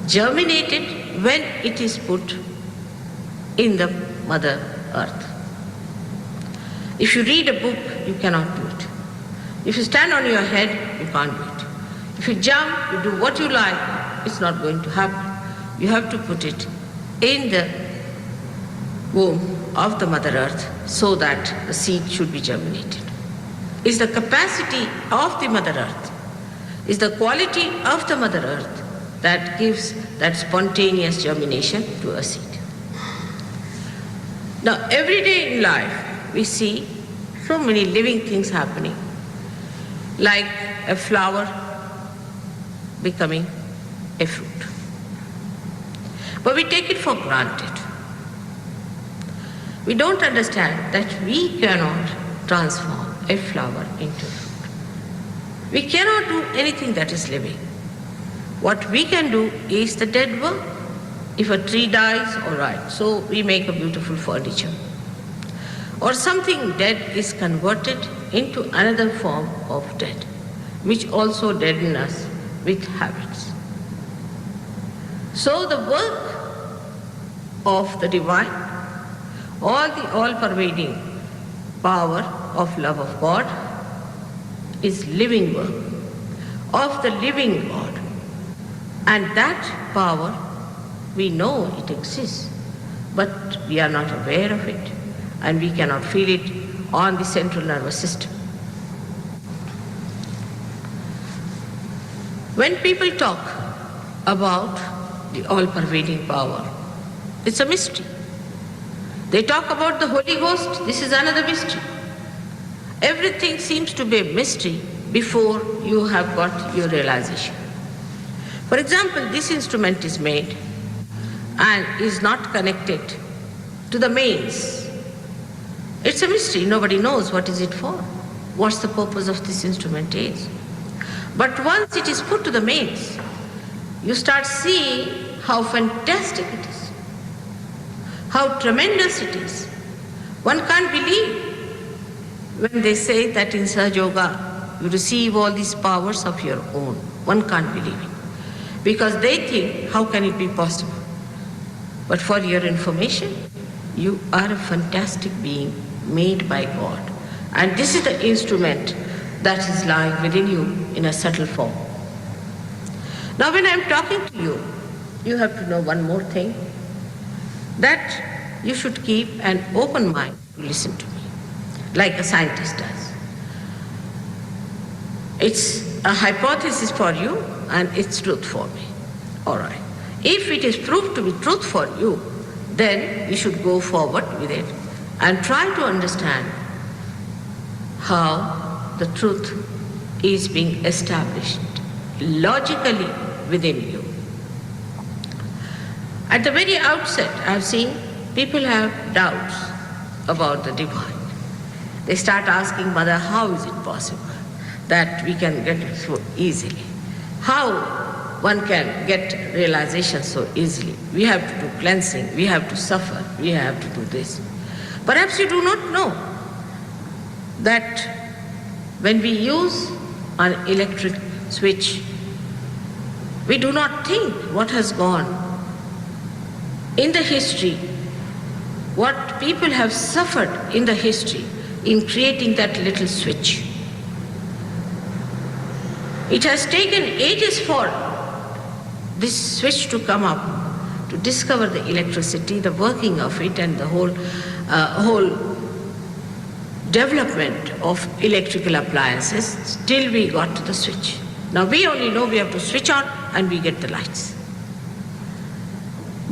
germinated when it is put in the Mother Earth. If you read a book, you cannot do it. If you stand on your head, you can't do it. If you jump, you do what you like, it's not going to happen. You have to put it in the womb of the Mother Earth so that the seed should be germinated. It's the capacity of the Mother Earth, it's the quality of the Mother Earth that gives that spontaneous germination to a seed. Now, every day in life, we see so many living things happening, like a flower becoming a fruit. But we take it for granted. We don't understand that we cannot transform a flower into a fruit. We cannot do anything that is living. What we can do is the dead work, If a tree dies, all right, so we make a beautiful furniture. Or something dead is converted into another form of dead, which also deaden us with habits. So the work of the divine, all-pervading power of love of God is living work of the living God. And that power, we know it exists, but we are not aware of it, and we cannot feel it on the central nervous system. When people talk about the all-pervading power, it's a mystery. They talk about the Holy Ghost, this is another mystery. Everything seems to be a mystery before you have got your realization. For example, this instrument is made and is not connected to the mains. It's a mystery, nobody knows what is it for, what's the purpose of this instrument is. But once it is put to the mains, you start seeing how fantastic it is, how tremendous it is. One can't believe when they say that in Sahaja Yoga you receive all these powers of your own. One can't believe it, because they think, how can it be possible? But for your information, you are a fantastic being made by God. And this is the instrument that is lying within you in a subtle form. Now when I am talking to you, you have to know one more thing, that you should keep an open mind to listen to me, like a scientist does. It's a hypothesis for you and it's truth for me. All right. If it is proved to be truth for you, then you should go forward with it and try to understand how the truth is being established logically within you. At the very outset, I've seen people have doubts about the divine. They start asking, Mother, how is it possible that we can get it so easily? How one can get realization so easily? We have to do cleansing, we have to suffer, we have to do this. Perhaps you do not know that when we use an electric switch, we do not think what has gone in the history, what people have suffered in the history in creating that little switch. It has taken ages for this switch to come up, to discover the electricity, the working of it, and the whole development of electrical appliances till we got to the switch. Now we only know we have to switch on and we get the lights.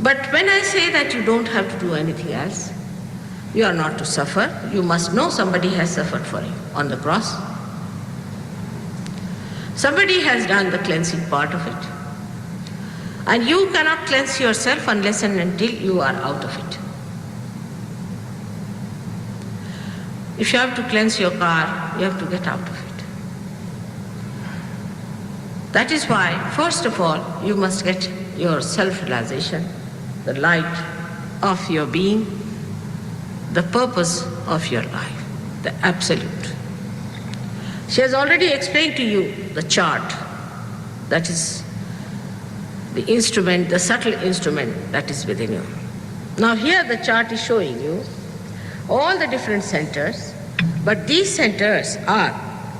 But when I say that you don't have to do anything else, you are not to suffer, you must know somebody has suffered for you on the cross. Somebody has done the cleansing part of it. And you cannot cleanse yourself unless and until you are out of it. If you have to cleanse your car, you have to get out of it. That is why, first of all, you must get your self-realization, the light of your being, the purpose of your life, the absolute. She has already explained to you the chart, that is the instrument, the subtle instrument that is within you. Now here the chart is showing you all the different centers, but these centers are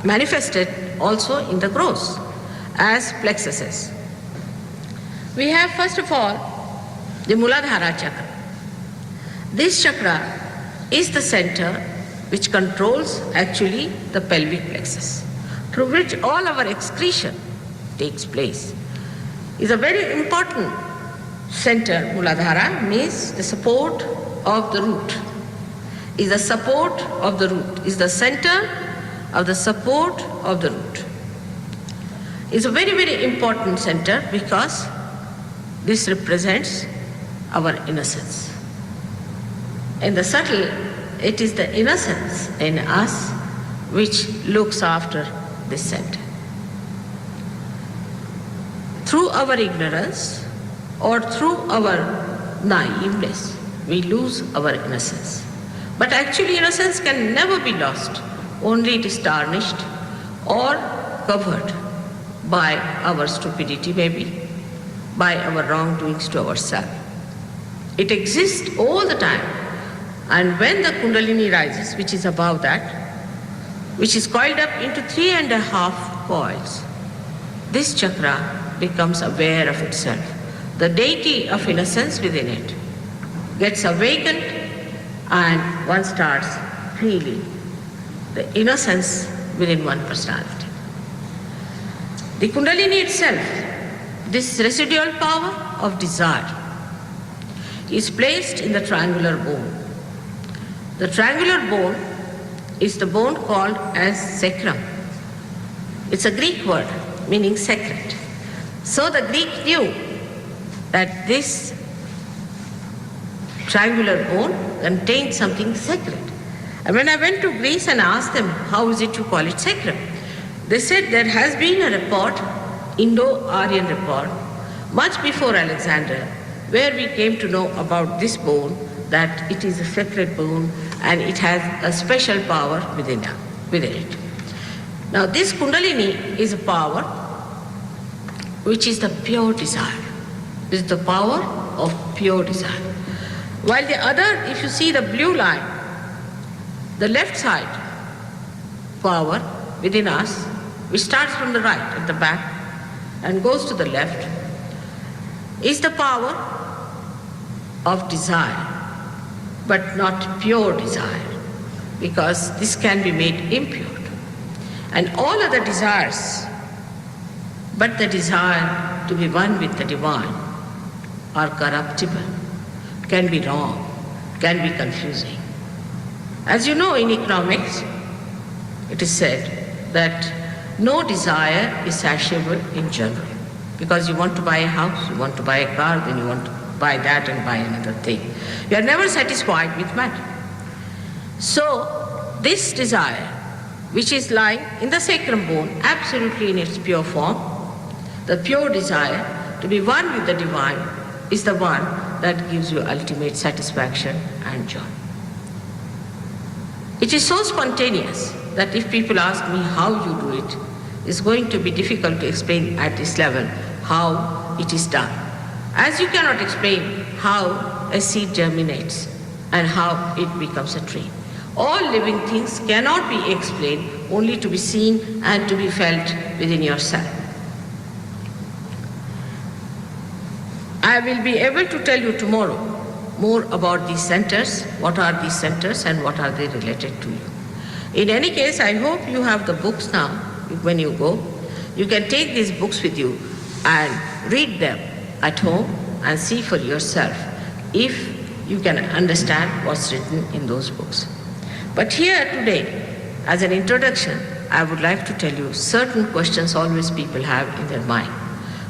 manifested also in the gross as plexuses. We have first of all the Muladhara chakra. This chakra is the center which controls actually the pelvic plexus, through which all our excretion takes place. Is a very important center. Muladhara means the support of the root. Is the support of the root. Is the center of the support of the root. Is a very, very important center because this represents our innocence. In the subtle, it is the innocence in us which looks after this center. Through our ignorance, or through our naiveness, we lose our innocence. But actually, innocence can never be lost, only it is tarnished or covered by our stupidity, maybe, by our wrongdoings to ourselves. It exists all the time. And when the Kundalini rises, which is above that, which is coiled up into 3.5 coils, this chakra becomes aware of itself. The deity of innocence within it gets awakened, and one starts feeling the innocence within one personality. The Kundalini itself, this residual power of desire, is placed in the triangular bone. The triangular bone is the bone called as sacrum. It's a Greek word meaning sacred. So the Greek knew that this triangular bone contained something sacred. And when I went to Greece and asked them, how is it you call it sacrum? They said there has been a report, Indo-Aryan report, much before Alexander, where we came to know about this bone, that it is a sacred bone and it has a special power within it. Now this Kundalini is a power which is the pure desire. This is the power of pure desire. While the other, if you see the blue line, the left side power within us, which starts from the right at the back and goes to the left, is the power of desire, but not pure desire, because this can be made impure. And all other desires, but the desire to be one with the divine, are corruptible, can be wrong, can be confusing. As you know, in economics, it is said that no desire is satiable in general, because you want to buy a house, you want to buy a car, then you want to buy that and buy another thing. You are never satisfied with matter. So this desire, which is lying in the sacrum bone, absolutely in its pure form, the pure desire to be one with the divine, is the one that gives you ultimate satisfaction and joy. It is so spontaneous that if people ask me how you do it, it's going to be difficult to explain at this level how it is done. As you cannot explain how a seed germinates and how it becomes a tree. All living things cannot be explained, only to be seen and to be felt within yourself. I will be able to tell you tomorrow more about these centers, what are these centers and what are they related to you. In any case, I hope you have the books now when you go. You can take these books with you and read them at home and see for yourself if you can understand what's written in those books. But here today, as an introduction, I would like to tell you certain questions always people have in their mind.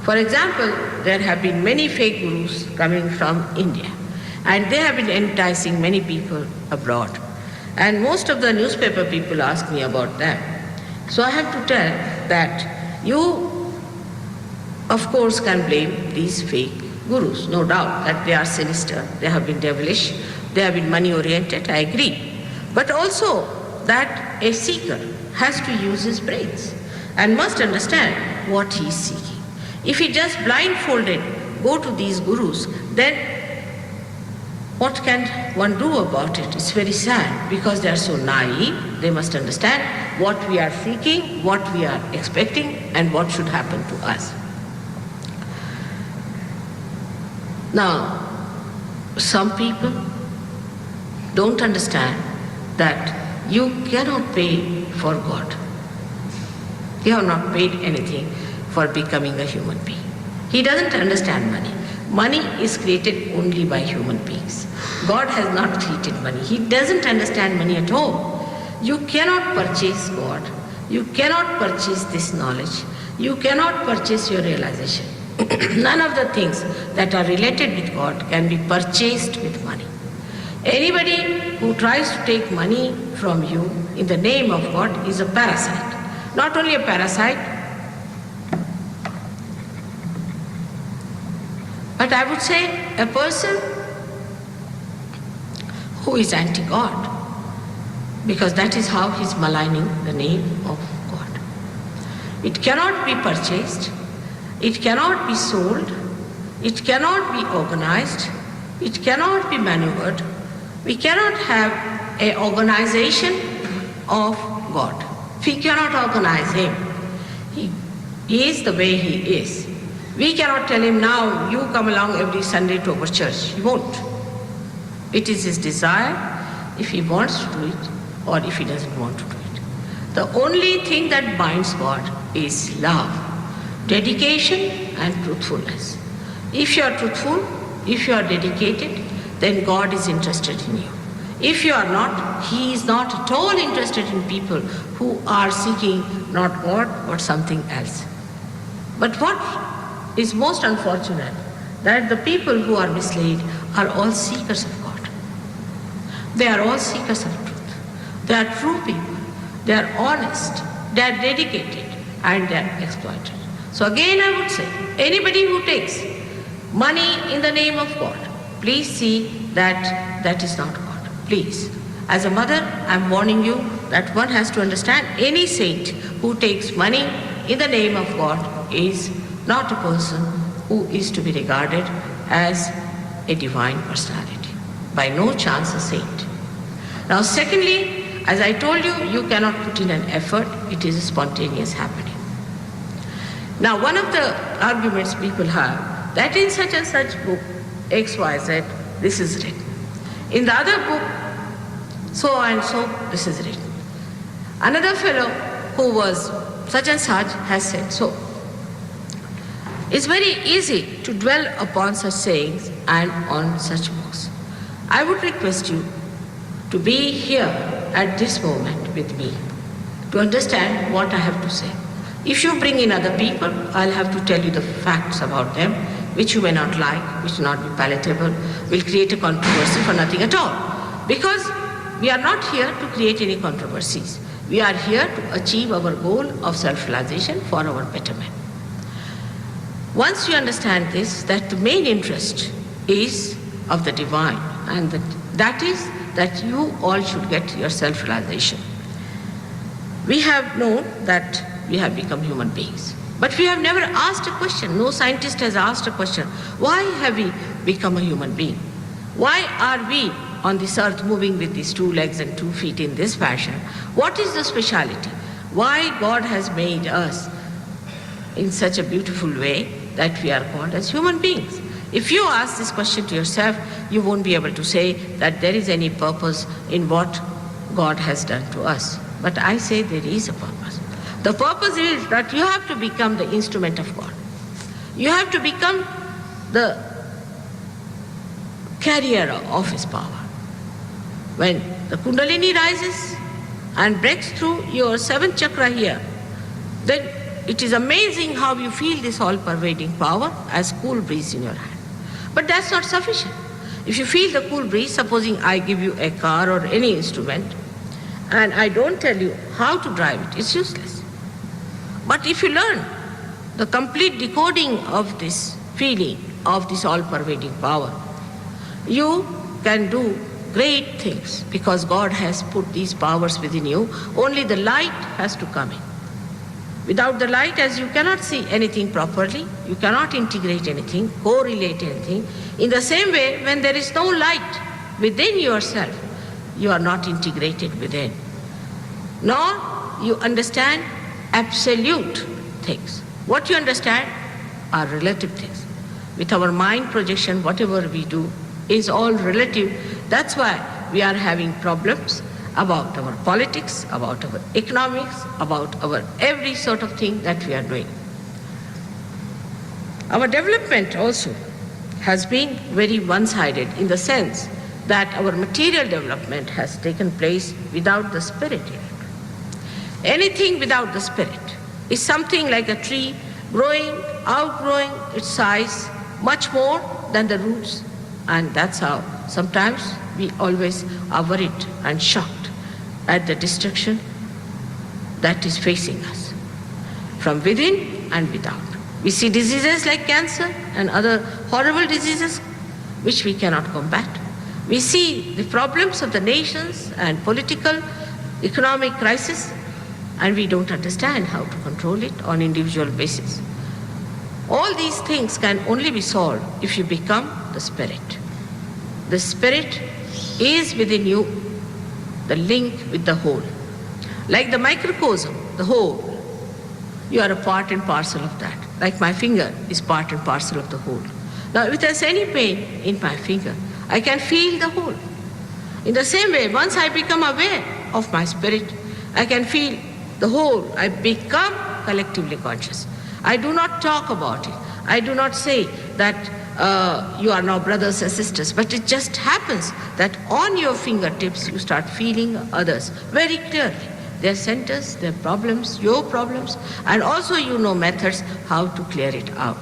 For example, there have been many fake gurus coming from India, and they have been enticing many people abroad. And most of the newspaper people ask me about that. So I have to tell that you, of course, can blame these fake gurus, no doubt that they are sinister, they have been devilish, they have been money-oriented, I agree. But also that a seeker has to use his brains and must understand what he is seeking. If he just blindfolded go to these gurus, then what can one do about it? It's very sad because they are so naive. They must understand what we are seeking, what we are expecting, and what should happen to us. Now, some people don't understand that you cannot pay for God. You have not paid anything for becoming a human being. He doesn't understand money. Money is created only by human beings. God has not created money. He doesn't understand money at all. You cannot purchase God. You cannot purchase this knowledge. You cannot purchase your realization. None of the things that are related with God can be purchased with money. Anybody who tries to take money from you in the name of God is a parasite. Not only a parasite, But I would say a person who is anti-God, because that is how he's maligning the name of God. It cannot be purchased, it cannot be sold, it cannot be organized, it cannot be maneuvered. We cannot have an organization of God. We cannot organize him. He is the way he is. We cannot tell him, now you come along every Sunday to our church. He won't. It is his desire if he wants to do it or if he doesn't want to do it. The only thing that binds God is love, dedication and truthfulness. If you are truthful, if you are dedicated, then God is interested in you. If you are not, he is not at all interested in people who are seeking not God but something else. But what is most unfortunate, that the people who are misled are all seekers of God. They are all seekers of truth. They are true people. They are honest. They are dedicated and they are exploited. So again I would say, anybody who takes money in the name of God, please see that that is not God. Please. As a mother, I am warning you that one has to understand any saint who takes money in the name of God is not a person who is to be regarded as a divine personality. By no chance a saint. Now secondly, as I told you, you cannot put in an effort. It is a spontaneous happening. Now one of the arguments people have, that in such and such book, XYZ, this is written. In the other book, so and so, this is written. Another fellow who was such and such has said so. It's very easy to dwell upon such sayings and on such books. I would request you to be here at this moment with me, to understand what I have to say. If you bring in other people, I'll have to tell you the facts about them, which you may not like, which will not be palatable, will create a controversy for nothing at all. Because we are not here to create any controversies. We are here to achieve our goal of self-realization for our betterment. Once you understand this, that the main interest is of the divine, and that is that you all should get your self-realization. We have known that we have become human beings, but we have never asked a question. No scientist has asked a question. Why have we become a human being? Why are we on this earth moving with these 2 legs and 2 feet in this fashion? What is the speciality? Why God has made us in such a beautiful way that we are called as human beings? If you ask this question to yourself, you won't be able to say that there is any purpose in what God has done to us. But I say there is a purpose. The purpose is that you have to become the instrument of God. You have to become the carrier of His power. When the Kundalini rises and breaks through your 7th chakra here, then it is amazing how you feel this all-pervading power as cool breeze in your hand. But that's not sufficient. If you feel the cool breeze, supposing I give you a car or any instrument, and I don't tell you how to drive it, it's useless. But if you learn the complete decoding of this feeling, of this all-pervading power, you can do great things because God has put these powers within you. Only the light has to come in. Without the light, as you cannot see anything properly, you cannot integrate anything, correlate anything. In the same way, when there is no light within yourself, you are not integrated within. Nor you understand absolute things. What you understand are relative things. With our mind projection, whatever we do is all relative. That's why we are having problems about our politics, about our economics, about our every sort of thing that we are doing. Our development also has been very one-sided in the sense that our material development has taken place without the spirit in it. Anything without the spirit is something like a tree growing, outgrowing its size much more than the roots. And that's how sometimes we always are worried and shocked at the destruction that is facing us from within and without. We see diseases like cancer and other horrible diseases which we cannot combat. We see the problems of the nations and political, economic crisis, and we don't understand how to control it on individual basis. All these things can only be solved if you become the spirit. The spirit is within you, the link with the whole. Like the microcosm, the whole, you are a part and parcel of that. Like my finger is part and parcel of the whole. Now, if there's any pain in my finger, I can feel the whole. In the same way, once I become aware of my spirit, I can feel the whole. I become collectively conscious. I do not talk about it. I do not say that you are now brothers and sisters, but it just happens that on your fingertips you start feeling others very clearly. Their centers, their problems, your problems, and also you know methods how to clear it out.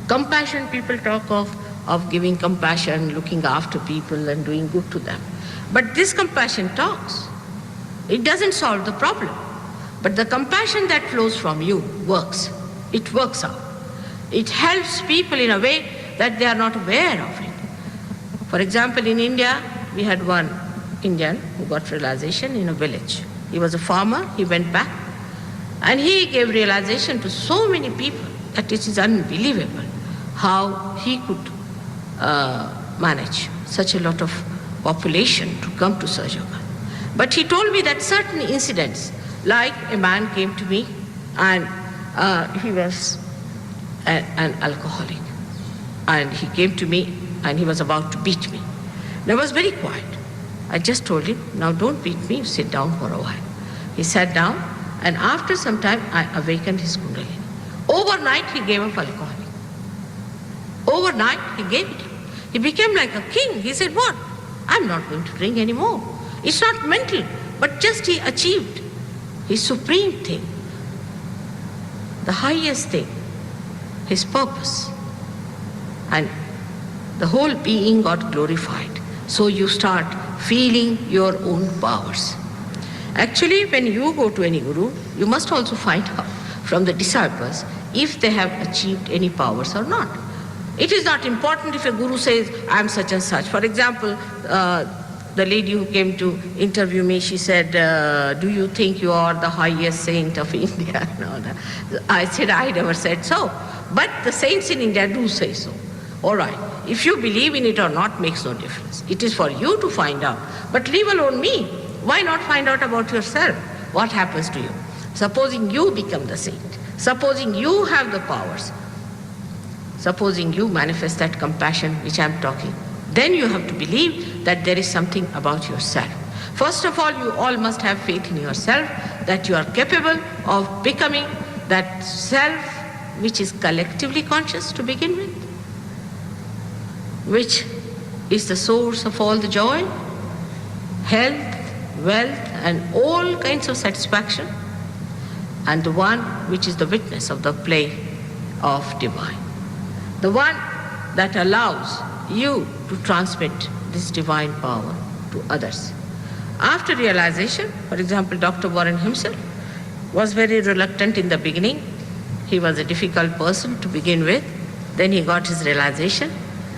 Compassion, people talk of giving compassion, looking after people and doing good to them. But this compassion talks. It doesn't solve the problem. But the compassion that flows from you works. It works out. It helps people in a way that they are not aware of it. For example, in India, we had one Indian who got realization in a village. He was a farmer, he went back, and he gave realization to so many people that it is unbelievable how he could manage such a lot of population to come to Sahaja. But he told me that certain incidents, like a man came to me and he was an alcoholic, and he came to me and he was about to beat me. And I was very quiet. I just told him, now don't beat me, sit down for a while. He sat down, and after some time I awakened his kundalini. Overnight he gave up alcohol. Overnight he gave it. He became like a king. He said, what? I'm not going to drink anymore. It's not mental, but just he achieved his supreme thing, the highest thing, his purpose. And the whole being got glorified. So you start feeling your own powers. Actually, when you go to any guru, you must also find out from the disciples if they have achieved any powers or not. It is not important if a guru says, I am such and such. For example, the lady who came to interview me, she said, do you think you are the highest saint of India? No, no. I said, I never said so. But the saints in India do say so. All right. If you believe in it or not makes no difference. It is for you to find out. But leave alone me. Why not find out about yourself? What happens to you? Supposing you become the saint. Supposing you have the powers. Supposing you manifest that compassion which I am talking. Then you have to believe that there is something about yourself. First of all, you all must have faith in yourself that you are capable of becoming that self which is collectively conscious to begin with, which is the source of all the joy, health, wealth, and all kinds of satisfaction, and the one which is the witness of the play of divine. The one that allows you to transmit this divine power to others. After realization, for example, Dr. Warren himself was very reluctant in the beginning. He was a difficult person to begin with. Then he got his realization.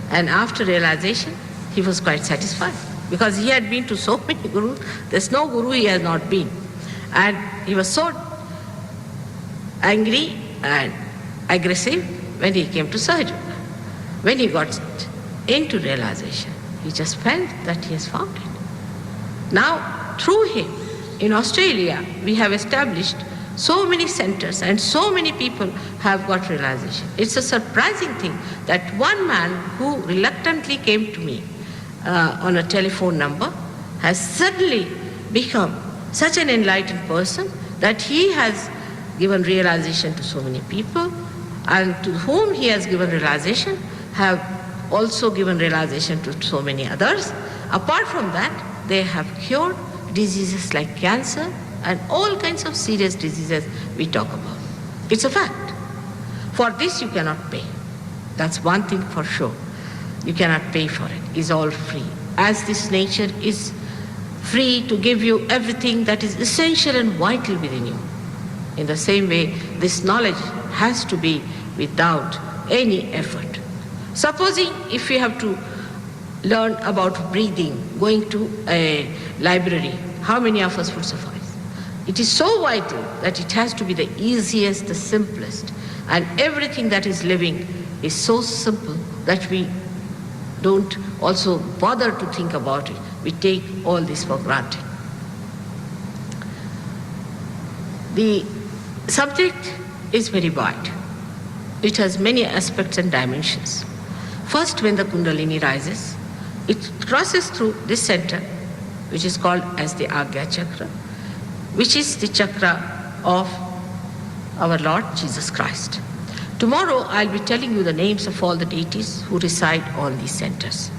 And after realization, he was quite satisfied because he had been to so many gurus. There's no guru he has not been. And he was so angry and aggressive when he came to Sahaja. When he got into realization, he just felt that he has found it. Now, through him, in Australia, we have established so many centers and so many people have got realization. It's a surprising thing that one man who reluctantly came to me on a telephone number has suddenly become such an enlightened person that he has given realization to so many people, and to whom he has given realization have also given realization to so many others. Apart from that, they have cured diseases like cancer and all kinds of serious diseases we talk about. It's a fact. For this you cannot pay. That's one thing for sure. You cannot pay for it. It's all free. As this nature is free to give you everything that is essential and vital within you. In the same way, this knowledge has to be without any effort. Supposing if we have to learn about breathing, going to a library, how many of us would suffice? It is so vital that it has to be the easiest, the simplest, and everything that is living is so simple that we don't also bother to think about it. We take all this for granted. The subject is very wide. It has many aspects and dimensions. First, when the Kundalini rises, it crosses through this center, which is called as the Agya Chakra, which is the chakra of our Lord Jesus Christ. Tomorrow, I'll be telling you the names of all the deities who reside on these centers.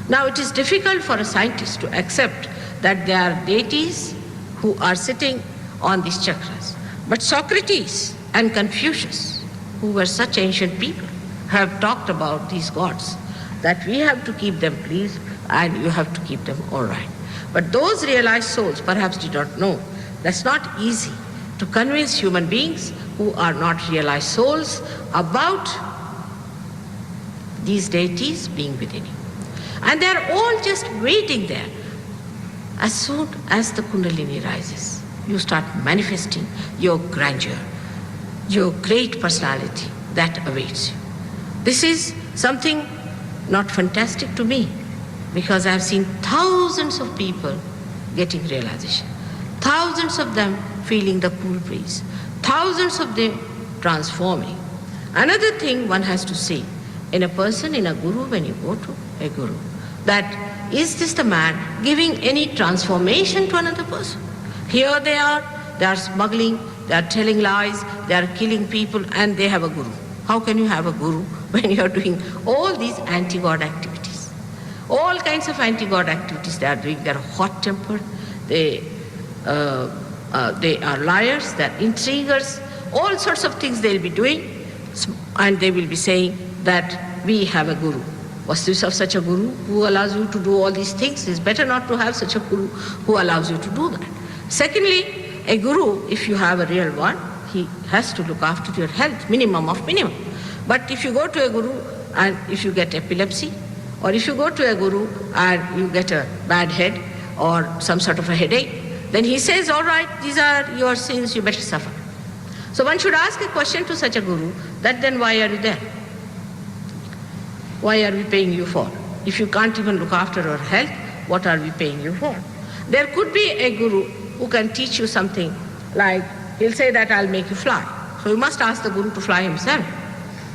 Now, it is difficult for a scientist to accept that there are deities who are sitting on these chakras. But Socrates and Confucius, who were such ancient people, have talked about these gods, that we have to keep them pleased and you have to keep them all right. But those realized souls perhaps did not know that's not easy to convince human beings who are not realized souls about these deities being within you. And they're all just waiting there. As soon as the Kundalini rises, you start manifesting your grandeur, your great personality that awaits you. This is something not fantastic to me, because I've seen thousands of people getting realization, thousands of them feeling the cool breeze, thousands of them transforming. Another thing one has to see in a person, in a guru, when you go to a guru, that is this the man giving any transformation to another person? Here they are smuggling, they are telling lies, they are killing people, and they have a guru. How can you have a guru when you are doing all these anti-God activities? All kinds of anti-God activities they are doing. They are hot-tempered, they are liars, they are intriguers, all sorts of things they will be doing, and they will be saying that we have a guru. What's this of such a guru who allows you to do all these things? It's better not to have such a guru who allows you to do that. Secondly, a guru, if you have a real one, he has to look after your health, minimum of minimum. But if you go to a guru and if you get epilepsy, or if you go to a guru and you get a bad head or some sort of a headache, then he says, all right, these are your sins, you better suffer. So one should ask a question to such a guru, that then why are you there? Why are we paying you for? If you can't even look after your health, what are we paying you for? There could be a guru who can teach you something, like he'll say that I'll make you fly. So you must ask the guru to fly himself.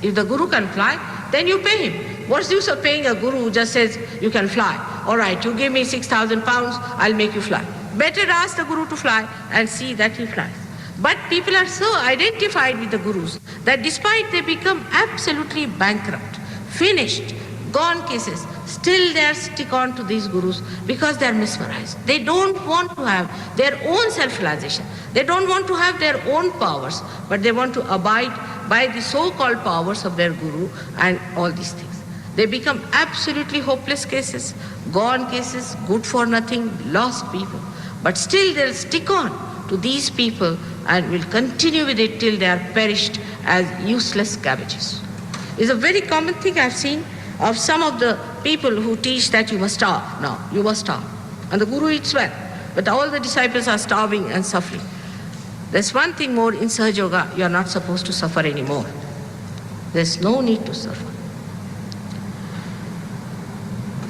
If the guru can fly, then you pay him. What's the use of paying a guru who just says you can fly? All right, you give me 6,000 pounds, I'll make you fly. Better ask the guru to fly and see that he flies. But people are so identified with the gurus that despite they become absolutely bankrupt, finished, gone cases, still they are stick on to these gurus because they are mesmerized. They don't want to have their own self-realization. They don't want to have their own powers, but they want to abide by the so-called powers of their guru and all these things. They become absolutely hopeless cases, gone cases, good for nothing, lost people. But still they'll stick on to these people and will continue with it till they are perished as useless cabbages. It's a very common thing I've seen of some of the people who teach that you must starve. Now, you must starve. And the guru eats well, but all the disciples are starving and suffering. There's one thing more in Sahaja Yoga, you are not supposed to suffer anymore. There's no need to suffer.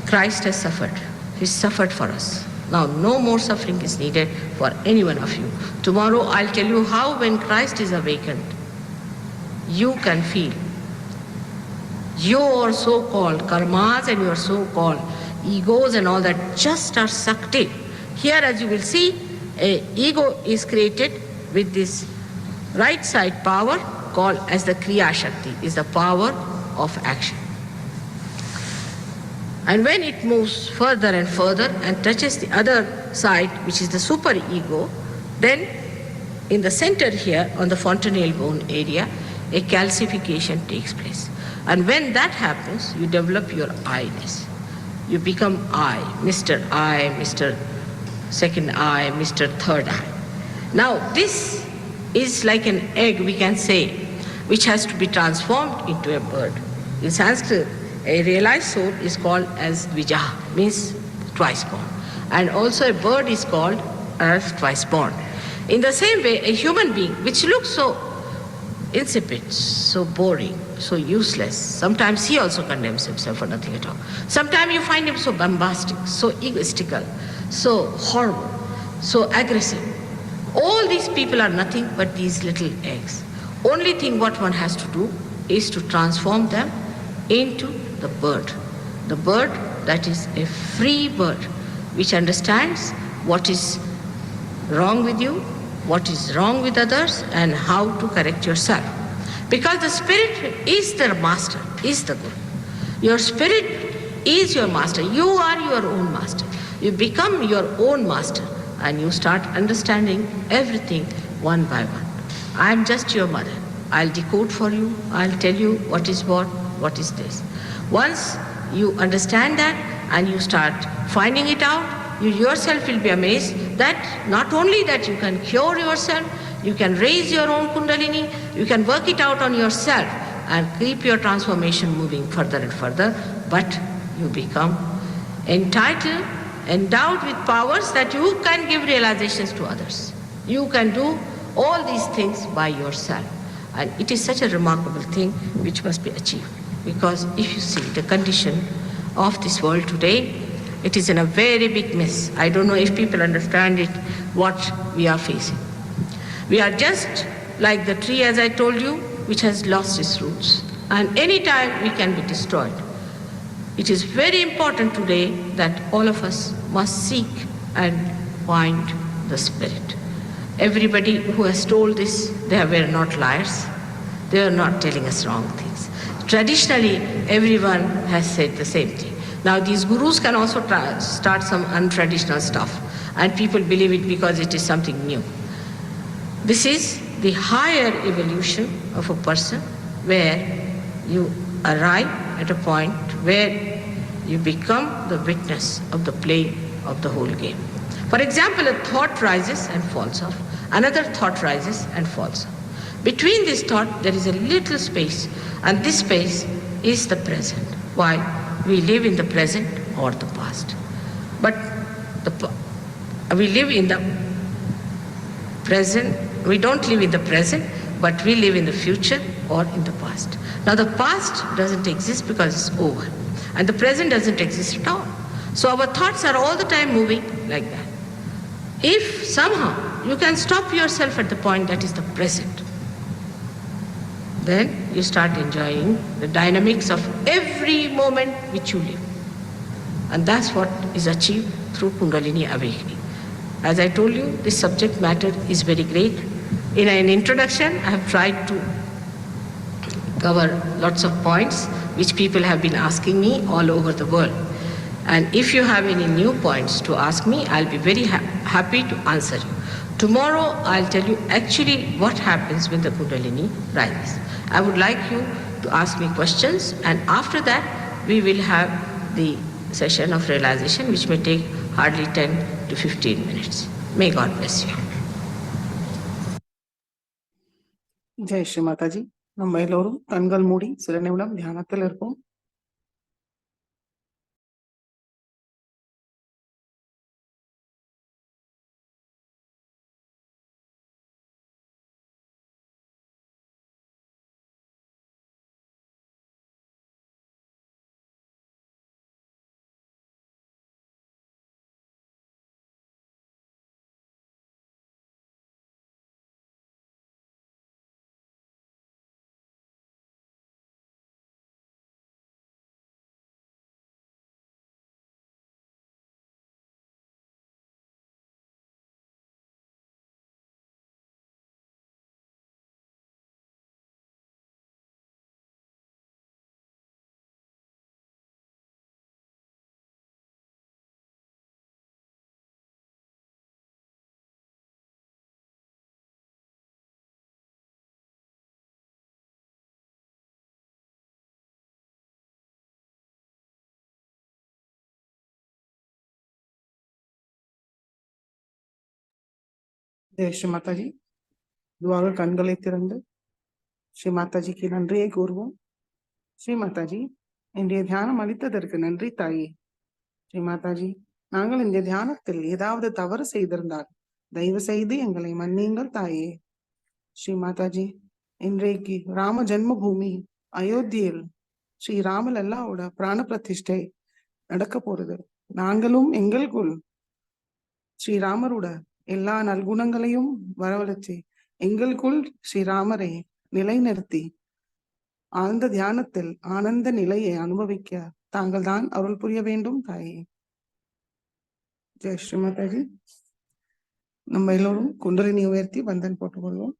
Christ has suffered. He suffered for us. Now, no more suffering is needed for any one of you. Tomorrow, I'll tell you how when Christ is awakened, you can feel your so-called karmas and your so-called egos and all that just are sucked in. Here, as you will see, an ego is created with this right side power called as the Kriya Shakti, is the power of action. And when it moves further and further and touches the other side, which is the super ego, then in the center here on the fontanelle bone area, a calcification takes place. And when that happens, you develop your I-ness. You become I, Mr. Second eye, Mr. Third eye. Now this is like an egg, we can say, which has to be transformed into a bird. In Sanskrit, a realized soul is called as Dvijaha, means twice born. And also a bird is called as twice born. In the same way, a human being, which looks so insipid, so boring, so useless, sometimes he also condemns himself for nothing at all. Sometimes you find him so bombastic, so egoistical, so horrible, so aggressive. All these people are nothing but these little eggs. Only thing what one has to do is to transform them into the bird that is a free bird, which understands what is wrong with you, what is wrong with others, and how to correct yourself. Because the spirit is the master, is the guru. Your spirit is your master. You are your own master. You become your own master and you start understanding everything one by one. I am just your mother. I'll decode for you. I'll tell you what is what is this. Once you understand that and you start finding it out, you yourself will be amazed that not only that you can cure yourself, you can raise your own kundalini, you can work it out on yourself and keep your transformation moving further and further, but you become entitled, endowed with powers that you can give realizations to others. You can do all these things by yourself. And it is such a remarkable thing which must be achieved. Because if you see the condition of this world today, it is in a very big mess. I don't know if people understand it, what we are facing. We are just like the tree, as I told you, which has lost its roots. And any time we can be destroyed. It is very important today that all of us must seek and find the spirit. Everybody who has told this, they were not liars. They are not telling us wrong things. Traditionally, everyone has said the same thing. Now, these gurus can also start some untraditional stuff, and people believe it because it is something new. This is the higher evolution of a person where you arrive at a point where you become the witness of the play of the whole game. For example, a thought rises and falls off. Another thought rises and falls off. Between this thought, there is a little space, and this space is the present. Why? We live in the present or the past. But we live in the present. We don't live in the present, but we live in the future or in the past. Now, the past doesn't exist because it's over, and the present doesn't exist at all. So our thoughts are all the time moving like that. If somehow you can stop yourself at the point that is the present, then you start enjoying the dynamics of every moment which you live. And that's what is achieved through Kundalini awakening. As I told you, this subject matter is very great. In an introduction, I have tried to cover lots of points which people have been asking me all over the world. And if you have any new points to ask me, I'll be very happy to answer you. Tomorrow, I'll tell you actually what happens when the Kundalini rises. I would like you to ask me questions, and after that, we will have the session of realization, which may take hardly 10 to 15 minutes. May God bless you. Jai Sri Mataji. நம்ம எல்லோரும் கண்கள் மூடி சில நிமிடம் தியானத்தில் இருப்போம். ஜெய் ஸ்ரீ மாதாஜி. இதுவாக கண்களை திறந்து ஸ்ரீ மாதாஜிக்கு நன்றியை கூறுவோம். ஸ்ரீ மாதாஜி, இன்றைய தியானம் அளித்ததற்கு நன்றி தாயே. ஸ்ரீ மாதாஜி, நாங்கள் இந்த தியானத்தில் ஏதாவது தவறு செய்திருந்தால் தயவு செய்து எங்களை மன்னியுங்கள் தாயே. ஸ்ரீ மாதாஜி, இன்றைக்கு ராம ஜென்மபூமி அயோத்தியில் ஸ்ரீ ராமலல்லாவோட பிராண பிரதிஷ்டை நடக்க போறது. நாங்களும் எங்களுக்குள் ஸ்ரீராமரோட எல்லா நல்குணங்களையும் வரவழைச்சு எங்களுக்குள் ஸ்ரீராமரை நிலைநிறுத்தி ஆழ்ந்த தியானத்தில் ஆனந்த நிலையை அனுபவிக்க தாங்கள் தான் அருள் புரிய வேண்டும் தாயே. ஜெய் ஸ்ரீ மாதாஜி. நம்ம எல்லோரும் குண்டலினி உயர்த்தி பந்தன் போட்டுக்கொள்வோம்.